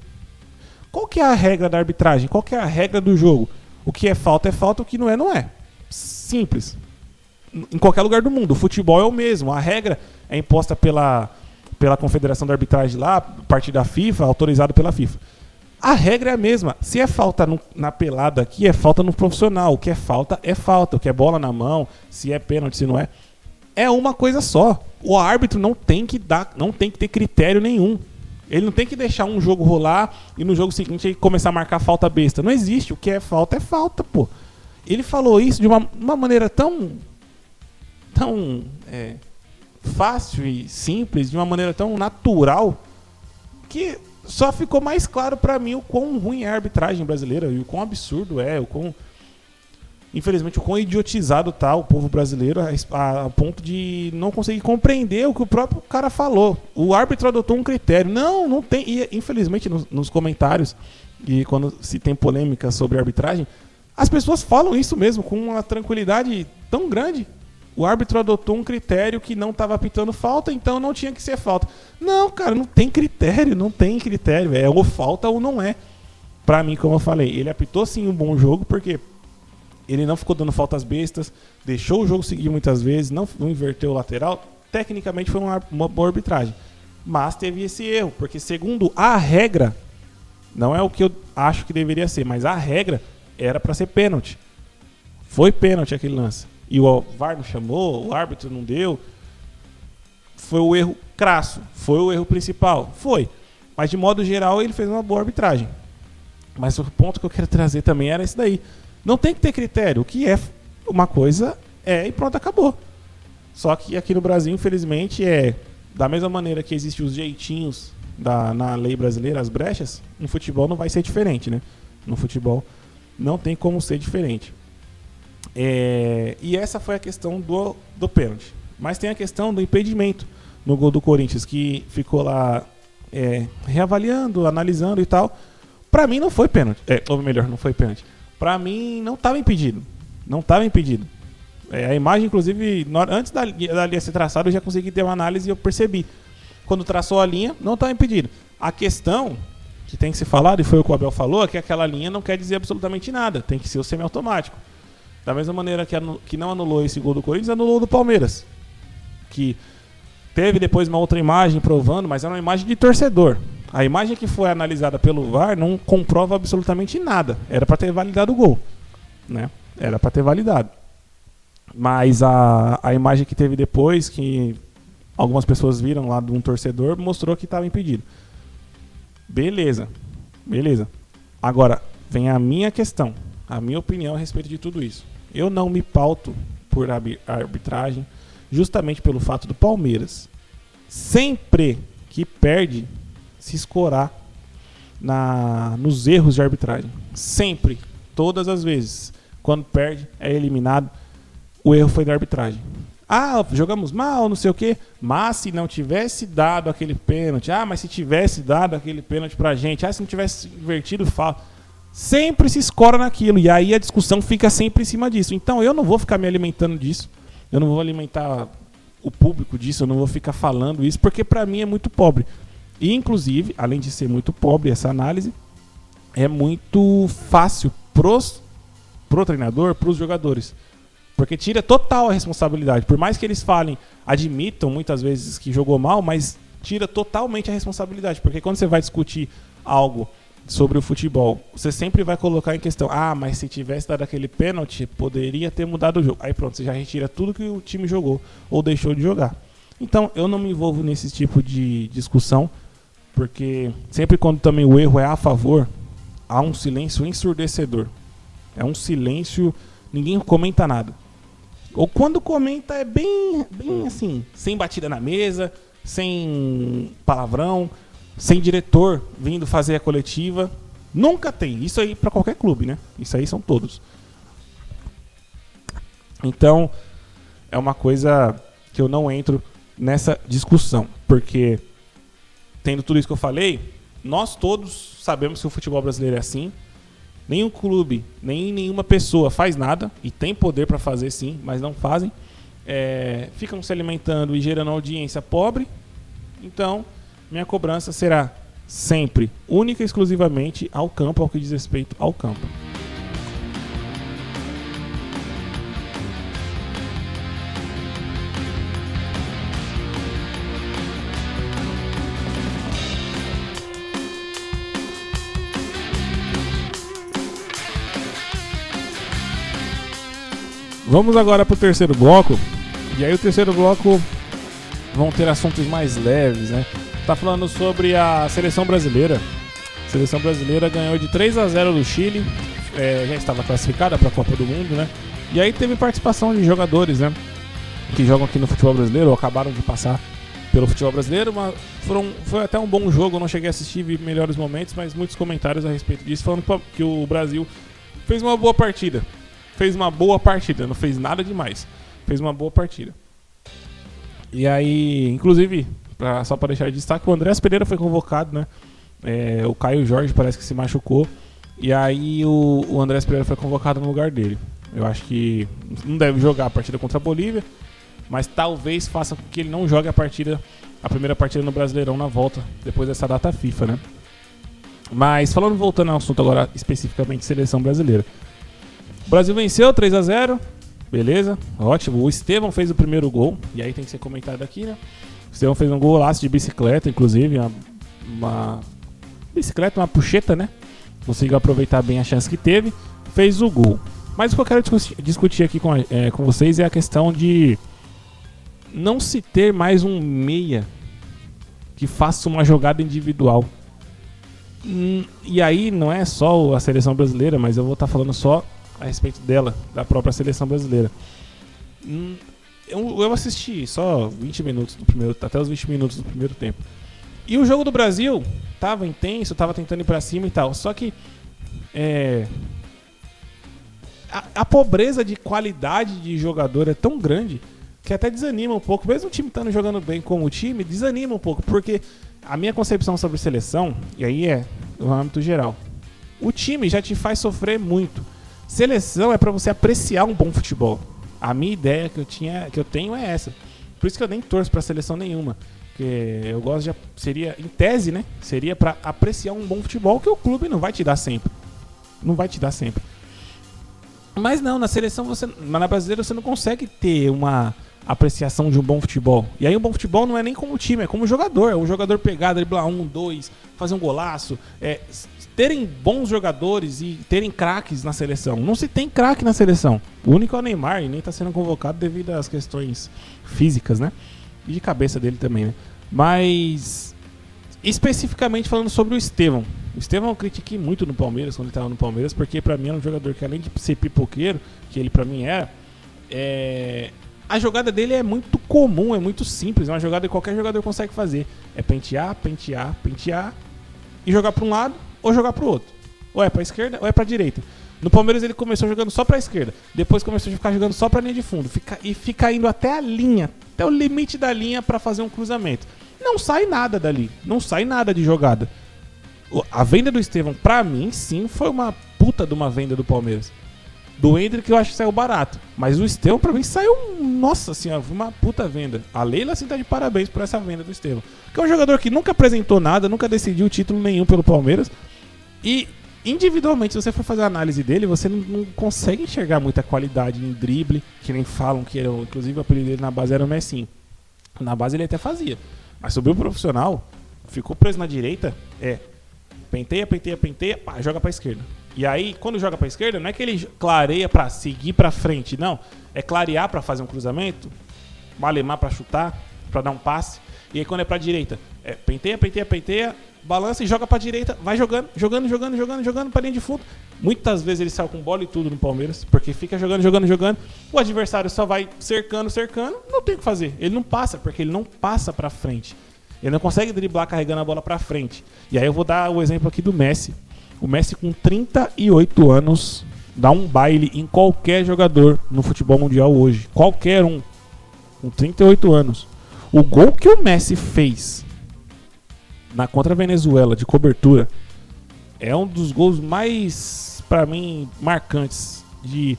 Qual que é a regra da arbitragem? Qual que é a regra do jogo? O que é falta, o que não é, não é. Simples. Em qualquer lugar do mundo. O futebol é o mesmo. A regra é imposta pela Confederação da Arbitragem lá, a partir da FIFA, autorizado pela FIFA. A regra é a mesma. Se é falta na pelada aqui, é falta no profissional. O que é falta, é falta. O que é bola na mão, se é pênalti, se não é. É uma coisa só. O árbitro não tem que ter critério nenhum. Ele não tem que deixar um jogo rolar e no jogo seguinte ele começar a marcar falta besta. Não existe. O que é falta, pô. Ele falou isso de uma maneira tão fácil e simples, de uma maneira tão natural, que só ficou mais claro pra mim o quão ruim é a arbitragem brasileira e o quão absurdo infelizmente, o quão idiotizado tá o povo brasileiro a ponto de não conseguir compreender o que o próprio cara falou. O árbitro adotou um critério. Não tem. E, infelizmente, nos comentários, e quando se tem polêmica sobre arbitragem, as pessoas falam isso mesmo, com uma tranquilidade tão grande. O árbitro adotou um critério que não estava apitando falta, então não tinha que ser falta. Não, cara, não tem critério. É ou falta ou não é. Pra mim, como eu falei, ele apitou sim um bom jogo, porque ele não ficou dando faltas bestas, deixou o jogo seguir muitas vezes, não inverteu o lateral. Tecnicamente foi uma boa arbitragem. Mas teve esse erro, porque segundo a regra, não é o que eu acho que deveria ser, mas a regra era para ser pênalti. Foi pênalti aquele lance. E o VAR não chamou, o árbitro não deu. Foi o erro crasso, foi o erro principal. Foi. Mas de modo geral ele fez uma boa arbitragem. Mas o ponto que eu quero trazer também era esse daí. Não tem que ter critério. O que é uma coisa e pronto, acabou. Só que aqui no Brasil, infelizmente, da mesma maneira que existem os jeitinhos na lei brasileira, as brechas, no futebol não vai ser diferente, né? No futebol não tem como ser diferente. E essa foi a questão do pênalti. Mas tem a questão do impedimento no gol do Corinthians, que ficou lá reavaliando, analisando e tal. Pra mim não foi pênalti. Ou melhor, não foi pênalti. Pra mim não estava impedido. Não estava impedido. A imagem, inclusive, antes da linha ser traçada, eu já consegui ter uma análise e eu percebi. Quando traçou a linha, não estava impedido. A questão que tem que ser falada, e foi o que o Abel falou, é que aquela linha não quer dizer absolutamente nada. Tem que ser o semiautomático. Da mesma maneira que não anulou esse gol do Corinthians, anulou o do Palmeiras. Que teve depois uma outra imagem provando, mas era uma imagem de torcedor. A imagem que foi analisada pelo VAR não comprova absolutamente nada. Era para ter validado o gol, né? Era para ter validado. Mas a imagem que teve depois, que algumas pessoas viram lá de um torcedor, mostrou que estava impedido. Beleza. Agora, vem a minha questão, a minha opinião a respeito de tudo isso. Eu não me pauto por arbitragem, justamente pelo fato do Palmeiras sempre que perde se escorar nos erros de arbitragem. Sempre, todas as vezes. Quando perde, é eliminado. O erro foi da arbitragem. Jogamos mal, não sei o quê. Mas se não tivesse dado aquele pênalti. Mas se tivesse dado aquele pênalti pra gente. Se não tivesse invertido, fala. sempre se escora naquilo. E aí a discussão fica sempre em cima disso. Então eu não vou ficar me alimentando disso. Eu não vou alimentar o público disso. Eu não vou ficar falando isso. Porque pra mim é muito pobre. E inclusive, além de ser muito pobre essa análise, é muito fácil pro treinador, pros jogadores. Porque tira total a responsabilidade. Por mais que eles falem, admitam muitas vezes que jogou mal, mas tira totalmente a responsabilidade. Porque quando você vai discutir algo sobre o futebol, você sempre vai colocar em questão, mas se tivesse dado aquele pênalti, poderia ter mudado o jogo. Aí pronto, você já retira tudo que o time jogou ou deixou de jogar. Então eu não me envolvo nesse tipo de discussão, porque sempre quando também o erro é a favor, há um silêncio ensurdecedor. É um silêncio, ninguém comenta nada. Ou quando comenta é bem assim, sem batida na mesa, sem palavrão, sem diretor vindo fazer a coletiva. Nunca tem. Isso aí para qualquer clube, né? Isso aí são todos. Então, é uma coisa que eu não entro nessa discussão. Porque, tendo tudo isso que eu falei, nós todos sabemos que o futebol brasileiro é assim. Nenhum clube, nem nenhuma pessoa faz nada, e tem poder para fazer sim, mas não fazem. Ficam se alimentando e gerando audiência pobre. Então, minha cobrança será sempre, única e exclusivamente ao campo, ao que diz respeito ao campo. Vamos agora para o terceiro bloco. E aí o terceiro bloco vão ter assuntos mais leves, né? Tá falando sobre a seleção brasileira. A seleção brasileira ganhou de 3-0 do Chile. Já estava classificada para a Copa do Mundo, né? E aí teve participação de jogadores, né? Que jogam aqui no futebol brasileiro ou acabaram de passar pelo futebol brasileiro. Mas foi até um bom jogo. Eu não cheguei a assistir, vi melhores momentos, mas muitos comentários a respeito disso, falando que o Brasil fez uma boa partida. Não fez nada demais. Fez uma boa partida. E aí, inclusive, só para deixar de destaque, o Andrés Pereira foi convocado, né? O Caio Jorge parece que se machucou. E aí o Andrés Pereira foi convocado no lugar dele. Eu acho que não deve jogar a partida contra a Bolívia, mas talvez faça com que ele não jogue a primeira partida no Brasileirão na volta, depois dessa data FIFA, né? Mas voltando ao assunto agora, especificamente seleção brasileira. O Brasil venceu 3-0, beleza, ótimo. O Estevão fez o primeiro gol, e aí tem que ser comentado aqui, né? O Estevão fez um golaço de bicicleta, inclusive, uma bicicleta, uma pucheta, né? Conseguiu aproveitar bem a chance que teve, fez o gol. Mas o que eu quero discutir aqui com vocês é a questão de não se ter mais um meia que faça uma jogada individual. E aí não é só a seleção brasileira, mas eu vou estar falando só a respeito dela, da própria seleção brasileira. Eu assisti só 20 minutos do primeiro, até os 20 minutos do primeiro tempo. E o jogo do Brasil tava intenso, tava tentando ir pra cima e tal. Só que a pobreza de qualidade de jogador é tão grande que até desanima um pouco. Mesmo o time estando jogando bem como o time, desanima um pouco. Porque a minha concepção sobre seleção, e aí no âmbito geral, o time já te faz sofrer muito. Seleção é pra você apreciar um bom futebol. A minha ideia que eu tenho é essa. Por isso que eu nem torço pra seleção nenhuma. Porque eu gosto seria, em tese, né? Seria pra apreciar um bom futebol que o clube não vai te dar sempre. Não vai te dar sempre. Mas não, na seleção na brasileira você não consegue ter uma apreciação de um bom futebol. E aí o bom futebol não é nem como time, é como jogador. É um jogador pegar, driblar 1, 2, fazer um golaço. Terem bons jogadores e terem craques na seleção. Não se tem craque na seleção. O único é o Neymar, e nem está sendo convocado devido às questões físicas, né? E de cabeça dele também, né? Mas, especificamente falando sobre o Estevão. O Estevão eu critiquei muito no Palmeiras, quando ele estava no Palmeiras, porque pra mim era um jogador que, além de ser pipoqueiro, que ele pra mim era, a jogada dele é muito comum, é muito simples. É uma jogada que qualquer jogador consegue fazer. É pentear, pentear, pentear e jogar pra um lado ou jogar pro outro. Ou é pra esquerda ou é pra direita. No Palmeiras ele começou jogando só pra esquerda. Depois começou a ficar jogando só pra linha de fundo. Fica indo até a linha, até o limite da linha pra fazer um cruzamento. Não sai nada dali. Não sai nada de jogada. A venda do Estevão, pra mim, sim, foi uma puta de uma venda do Palmeiras. Do Hendrick eu acho que saiu barato. Mas o Estevão, pra mim, saiu, nossa senhora, foi uma puta venda. A Leila, assim, tá de parabéns por essa venda do Estevão. Que é um jogador que nunca apresentou nada, nunca decidiu título nenhum pelo Palmeiras. E, individualmente, se você for fazer a análise dele, você não consegue enxergar muita qualidade em drible, que nem falam que, inclusive, o apelido dele na base era o Messinho. Na base ele até fazia. Mas subiu o profissional, ficou preso na direita, penteia, pá, joga pra esquerda. E aí, quando joga pra esquerda, não é que ele clareia pra seguir pra frente, não. É clarear pra fazer um cruzamento, malemar pra chutar, pra dar um passe. E aí, quando é pra direita, penteia, balança e joga pra direita, vai jogando pra linha de fundo. Muitas vezes ele saiu com bola e tudo no Palmeiras, porque fica jogando. O adversário só vai cercando, não tem o que fazer. Ele não passa, porque ele não passa pra frente. Ele não consegue driblar carregando a bola pra frente. E aí eu vou dar o exemplo aqui do Messi. O Messi com 38 anos dá um baile em qualquer jogador no futebol mundial hoje. Qualquer um. Com 38 anos. O gol que o Messi fez contra a Venezuela de cobertura é um dos gols mais, pra mim, marcantes de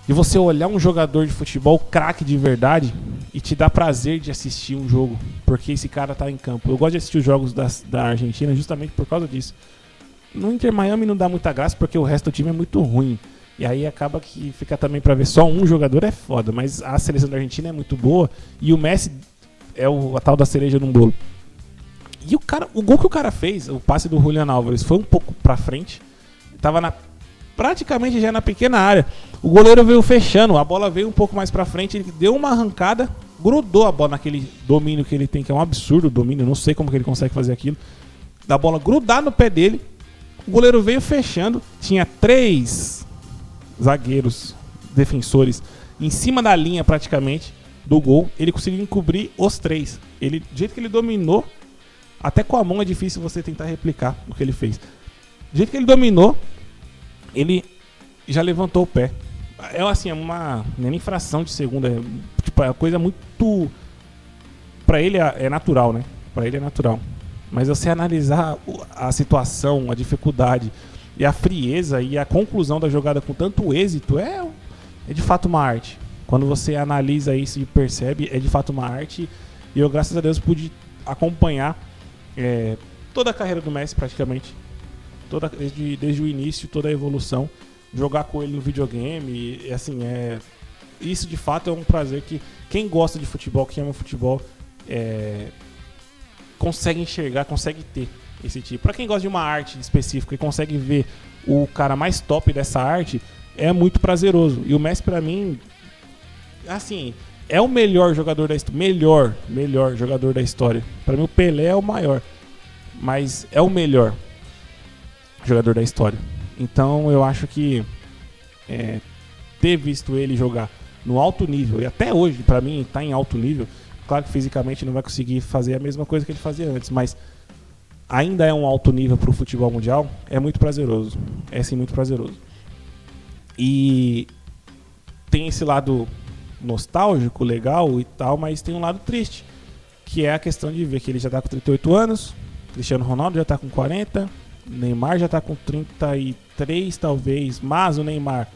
você olhar um jogador de futebol craque de verdade e te dar prazer de assistir um jogo, porque esse cara tá em campo. Eu gosto de assistir os jogos da Argentina justamente por causa disso. No Inter Miami não dá muita graça porque o resto do time é muito ruim. E aí acaba que fica também pra ver só um jogador é foda. Mas a seleção da Argentina é muito boa e o Messi é a tal da cereja num bolo. E o gol que o cara fez, o passe do Julián Álvares, foi um pouco pra frente. Tava praticamente já na pequena área. O goleiro veio fechando, a bola veio um pouco mais pra frente. Ele deu uma arrancada, grudou a bola naquele domínio que ele tem, que é um absurdo o domínio. Não sei como que ele consegue fazer aquilo. Da bola grudar no pé dele. O goleiro veio fechando, tinha 3 zagueiros, defensores, em cima da linha praticamente do gol. Ele conseguiu encobrir os 3. Do jeito que ele dominou, até com a mão é difícil você tentar replicar o que ele fez. Do jeito que ele dominou, ele já levantou o pé. É assim, nem fração de segundo, é uma coisa muito... Pra ele é natural, né? Pra ele é natural. Mas você analisar a situação, a dificuldade e a frieza e a conclusão da jogada com tanto êxito é de fato uma arte. Quando você analisa isso e percebe, é de fato uma arte. E eu, graças a Deus, pude acompanhar toda a carreira do Messi praticamente. Desde o início, toda a evolução. Jogar com ele no videogame. E assim, isso de fato é um prazer que quem gosta de futebol, quem ama futebol... consegue enxergar, consegue ter esse tipo. Pra quem gosta de uma arte específica e consegue ver o cara mais top dessa arte, é muito prazeroso. E o Messi, pra mim, assim, é o melhor jogador da história. Melhor jogador da história. Pra mim, o Pelé é o maior, mas é o melhor jogador da história. Então, eu acho que ter visto ele jogar no alto nível, e até hoje, pra mim, tá em alto nível. Claro que fisicamente não vai conseguir fazer a mesma coisa que ele fazia antes, mas ainda é um alto nível para o futebol mundial. É muito prazeroso. É sim muito prazeroso. E tem esse lado nostálgico, legal e tal, mas tem um lado triste, que é a questão de ver que ele já está com 38 anos, Cristiano Ronaldo já está com 40, Neymar já está com 33 talvez, mas o Neymar...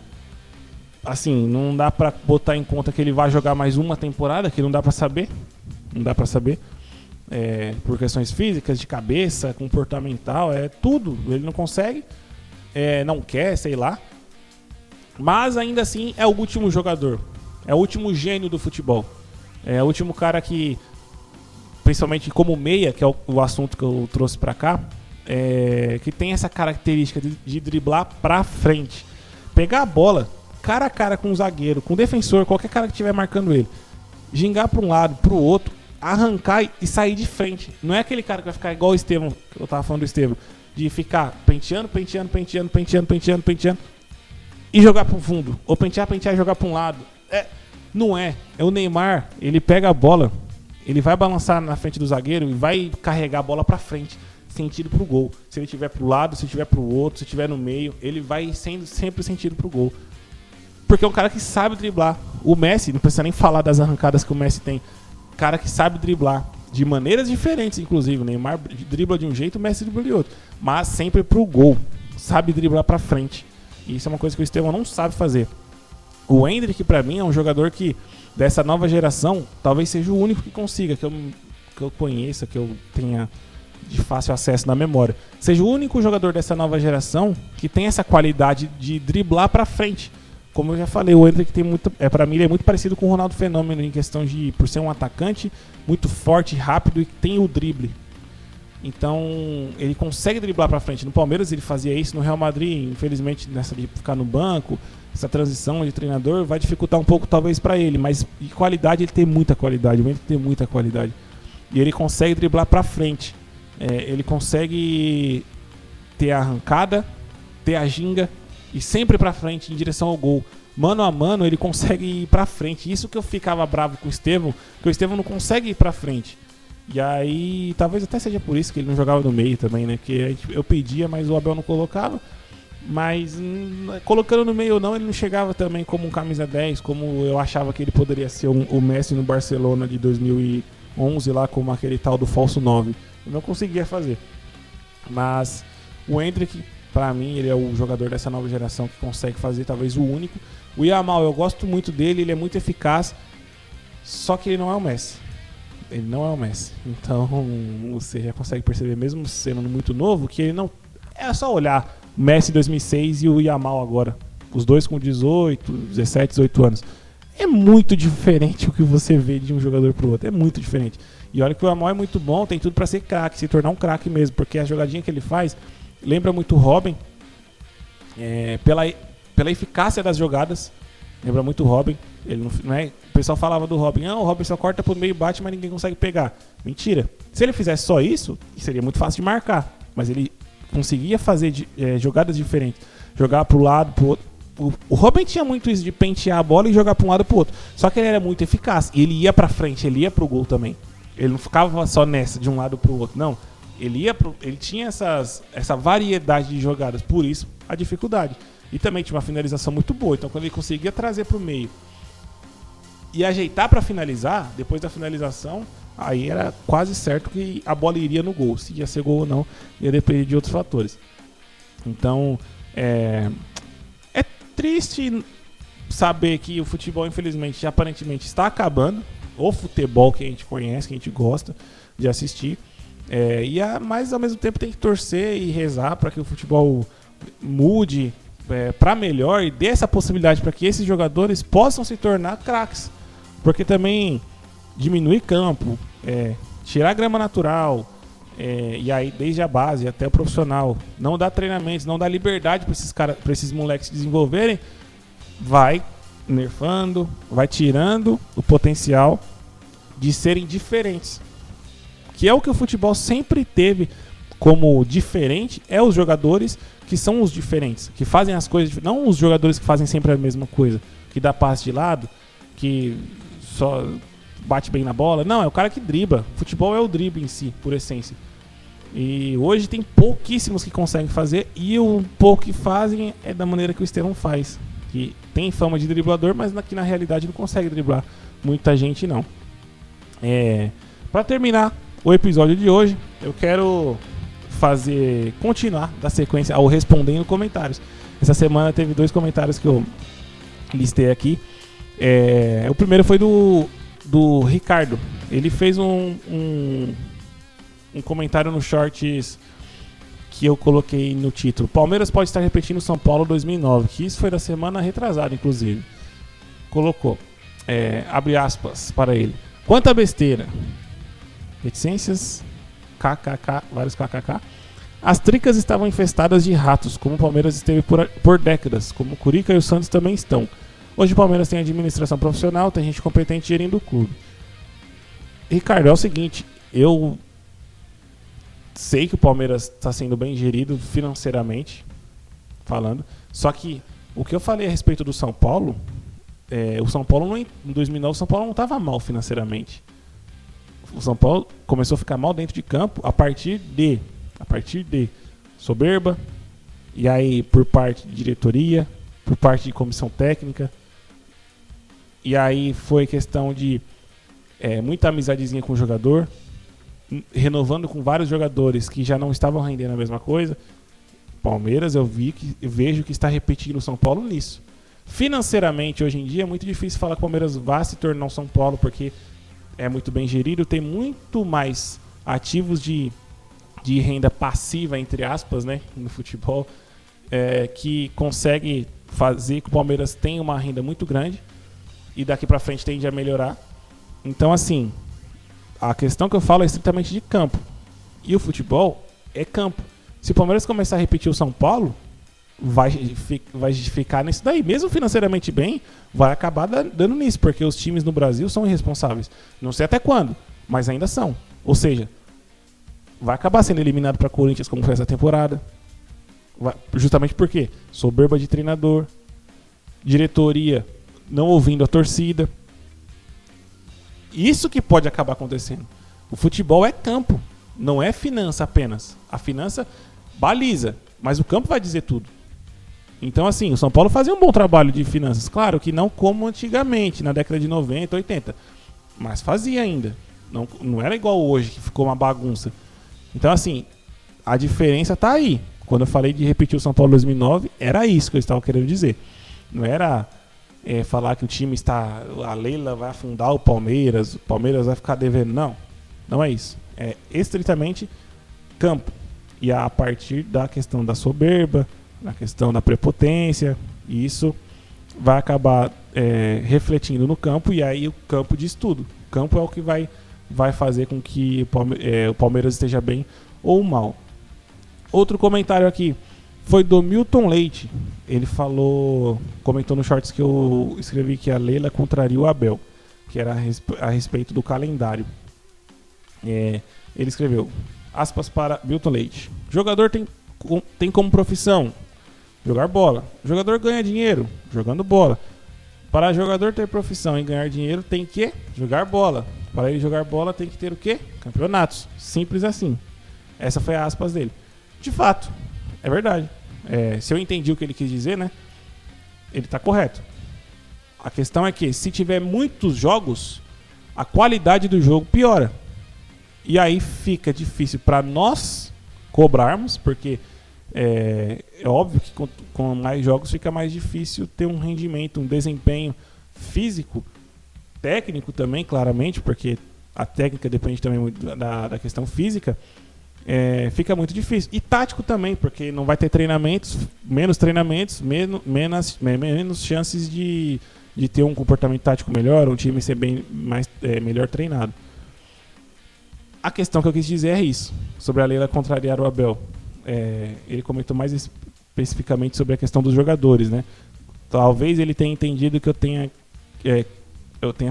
Assim, não dá pra botar em conta que ele vai jogar mais uma temporada, que não dá pra saber. Não dá pra saber. Por questões físicas, de cabeça, comportamental, tudo. Ele não consegue, não quer, sei lá. Mas ainda assim é o último jogador. É o último gênio do futebol. É o último cara que, principalmente como meia, que é o assunto que eu trouxe pra cá, que tem essa característica de driblar pra frente. Pegar a bola cara a cara com o zagueiro, com o defensor, qualquer cara que estiver marcando ele, gingar para um lado, para o outro, arrancar e sair de frente. Não é aquele cara que vai ficar igual o Estevão, que eu tava falando do Estevão, de ficar penteando e jogar para o fundo, ou pentear e jogar para um lado. Não é. É o Neymar, ele pega a bola, ele vai balançar na frente do zagueiro e vai carregar a bola para frente, sentido pro gol. Se ele estiver pro lado, se estiver pro outro, se estiver no meio, ele vai sendo sempre sentido pro gol. Porque é um cara que sabe driblar. O Messi, não precisa nem falar das arrancadas que o Messi tem. Cara que sabe driblar de maneiras diferentes, inclusive. O Neymar dribla de um jeito, o Messi dribla de outro. Mas sempre pro gol. Sabe driblar pra frente. E isso é uma coisa que o Estevão não sabe fazer. O Endrick, pra mim, é um jogador que, dessa nova geração, talvez seja o único que consiga, que eu conheça, que eu tenha de fácil acesso na memória. Seja o único jogador dessa nova geração que tem essa qualidade de driblar pra frente. Como eu já falei, o Endrick tem muito, pra mim ele é muito parecido com o Ronaldo Fenômeno em questão de, por ser um atacante muito forte, rápido e que tem o drible. Então, ele consegue driblar pra frente. No Palmeiras ele fazia isso, no Real Madrid, infelizmente, nessa de ficar no banco, essa transição de treinador vai dificultar um pouco talvez pra ele, mas de qualidade ele tem muita qualidade, o Endrick tem muita qualidade. E ele consegue driblar pra frente. Ele consegue ter a arrancada, ter a ginga e sempre pra frente, em direção ao gol. Mano a mano, ele consegue ir pra frente. Isso que eu ficava bravo com o Estevão, que o Estevão não consegue ir pra frente. E aí, talvez até seja por isso que ele não jogava no meio também, né? Que eu pedia, mas o Abel não colocava. Mas colocando no meio ou não, ele não chegava também como um camisa 10, como eu achava que ele poderia ser o Messi no Barcelona de 2011, lá como aquele tal do falso 9. Eu não conseguia fazer. Mas o Endrick, pra mim, ele é o jogador dessa nova geração que consegue fazer, talvez o único. O Yamal, eu gosto muito dele, ele é muito eficaz, só que ele não é o Messi. Ele não é o Messi. Então, você já consegue perceber, mesmo sendo muito novo, que ele não... É só olhar o Messi 2006 e o Yamal agora. Os dois com 18, 17, 18 anos. É muito diferente o que você vê de um jogador pro outro. É muito diferente. E olha que o Yamal é muito bom, tem tudo pra ser craque, se tornar um craque mesmo, porque a jogadinha que ele faz lembra muito o Robin, pela eficácia das jogadas, lembra muito o Robin. Ele não é, o pessoal falava do Robin, o Robin só corta pro meio e bate, mas ninguém consegue pegar. Mentira. Se ele fizesse só isso, seria muito fácil de marcar, mas ele conseguia fazer jogadas diferentes, jogar pro lado, pro outro. O Robin tinha muito isso de pentear a bola e jogar pra um lado pro outro, só que ele era muito eficaz, e ele ia pra frente, ele ia pro gol também. Ele não ficava só nessa, de um lado pro outro, não. Ele tinha essa variedade de jogadas, por isso a dificuldade. E também tinha uma finalização muito boa, então quando ele conseguia trazer pro meio e ajeitar pra finalizar, depois da finalização, aí era quase certo que a bola iria no gol. Se ia ser gol ou não, ia depender de outros fatores. Então, é triste saber que o futebol, infelizmente, aparentemente está acabando. O futebol que a gente conhece, que a gente gosta de assistir. Mas ao mesmo tempo tem que torcer e rezar para que o futebol mude para melhor e dê essa possibilidade para que esses jogadores possam se tornar craques. Porque também diminuir campo, tirar grama natural, e aí desde a base até o profissional, não dá treinamentos, não dá liberdade para esses moleques se desenvolverem, vai nerfando, vai tirando o potencial de serem diferentes, que é o que o futebol sempre teve como diferente, os jogadores que são os diferentes, que fazem as coisas, não os jogadores que fazem sempre a mesma coisa, que dá passe de lado, que só bate bem na bola, não, é o cara que dribla. Futebol é o drible em si, por essência. E hoje tem pouquíssimos que conseguem fazer, e o pouco que fazem é da maneira que o Estevão faz, que tem fama de driblador, mas que na realidade não consegue driblar muita gente, não. Para terminar o episódio de hoje, eu quero continuar da sequência ao respondendo comentários. Essa semana teve 2 comentários que eu listei aqui. O primeiro foi do Ricardo. Ele fez um comentário no Shorts que eu coloquei no título: Palmeiras pode estar repetindo São Paulo 2009, que isso foi da semana retrasada, inclusive. Colocou, abre aspas para ele: quanta besteira, reticências, kkk, vários kkk. As tricas estavam infestadas de ratos, como o Palmeiras esteve por décadas, como o Curica e o Santos também estão. Hoje o Palmeiras tem administração profissional, tem gente competente gerindo o clube. Ricardo, é o seguinte, eu sei que o Palmeiras está sendo bem gerido financeiramente, falando, só que o que eu falei a respeito do São Paulo, o São Paulo em 2009 o São Paulo não estava mal financeiramente. O São Paulo começou a ficar mal dentro de campo a partir de soberba, e aí por parte de diretoria, por parte de comissão técnica, e aí foi questão de muita amizadezinha com o jogador, renovando com vários jogadores que já não estavam rendendo a mesma coisa. Palmeiras, eu vejo que está repetindo o São Paulo nisso. Financeiramente, hoje em dia, é muito difícil falar que o Palmeiras vá se tornar um São Paulo, porque é muito bem gerido, tem muito mais ativos de renda passiva, entre aspas, né, no futebol, que consegue fazer que o Palmeiras tenha uma renda muito grande e daqui para frente tende a melhorar. Então, assim, a questão que eu falo é estritamente de campo. E o futebol é campo. Se o Palmeiras começar a repetir o São Paulo, vai ficar nisso daí. Mesmo financeiramente bem, vai acabar dando nisso, porque os times no Brasil são irresponsáveis. Não sei até quando, mas ainda são. Ou seja, vai acabar sendo eliminado para Corinthians como foi essa temporada. Justamente porque soberba de treinador, diretoria não ouvindo a torcida. Isso que pode acabar acontecendo. O futebol é campo, não é finança apenas. A finança baliza, mas o campo vai dizer tudo. Então, assim, o São Paulo fazia um bom trabalho de finanças. Claro que não como antigamente, na década de 90, 80. Mas fazia ainda. Não era igual hoje, que ficou uma bagunça. Então, assim, a diferença tá aí. Quando eu falei de repetir o São Paulo 2009, era isso que eu estava querendo dizer. Não era falar que o time está... A Leila vai afundar o Palmeiras vai ficar devendo. Não, não é isso. É estritamente campo. E a partir da questão da soberba, da questão da prepotência, isso vai acabar refletindo no campo, e aí o campo diz tudo. O campo é o que vai fazer com que o Palmeiras esteja bem ou mal. Outro comentário aqui foi do Milton Leite. Ele comentou no shorts que eu escrevi que a Leila contraria o Abel, que era a respeito do calendário. Ele escreveu, aspas para Milton Leite: jogador tem como profissão jogar bola. O jogador ganha dinheiro jogando bola. Para jogador ter profissão e ganhar dinheiro, tem que jogar bola. Para ele jogar bola, tem que ter o quê? Campeonatos. Simples assim. Essa foi a aspas dele. De fato, é verdade. Se eu entendi o que ele quis dizer, né? Ele está correto. A questão é que, se tiver muitos jogos, a qualidade do jogo piora. E aí fica difícil para nós cobrarmos, porque é óbvio que com mais jogos fica mais difícil ter um rendimento, um desempenho físico, técnico também, claramente, porque a técnica depende também muito da questão física. Fica muito difícil. E tático também, porque não vai ter menos chances de ter um comportamento tático melhor, um time ser melhor treinado. A questão que eu quis dizer é isso, sobre a Leila contrariar o Abel. Ele comentou mais especificamente sobre a questão dos jogadores, né? Talvez ele tenha entendido que eu tenha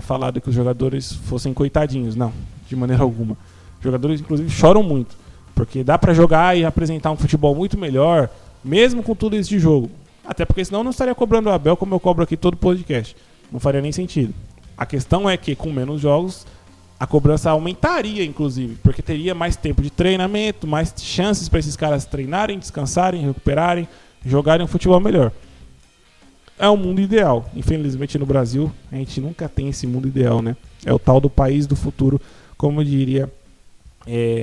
falado que os jogadores fossem coitadinhos. Não, de maneira alguma. Os jogadores, inclusive, choram muito, porque dá pra jogar e apresentar um futebol muito melhor, mesmo com tudo isso de jogo. Até porque senão eu não estaria cobrando o Abel como eu cobro aqui todo podcast. Não faria nem sentido. A questão é que com menos jogos, a cobrança aumentaria, inclusive, porque teria mais tempo de treinamento, mais chances para esses caras treinarem, descansarem, recuperarem, jogarem um futebol melhor. É um mundo ideal. Infelizmente no Brasil a gente nunca tem esse mundo ideal, né? É o tal do país do futuro, como diria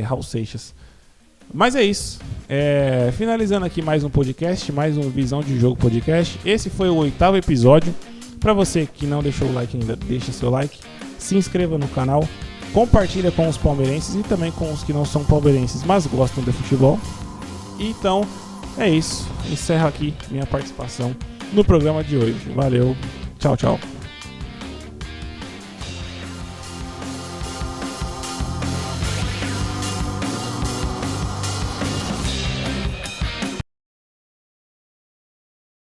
Raul Seixas. Mas é isso. Finalizando aqui mais um podcast, mais um Visão de Jogo podcast. Esse foi o 8º episódio. Para você que não deixou o like ainda, deixa seu like. Se inscreva no canal. Compartilha com os palmeirenses e também com os que não são palmeirenses, mas gostam de futebol. Então, é isso. Encerro aqui minha participação no programa de hoje. Valeu. Tchau, tchau.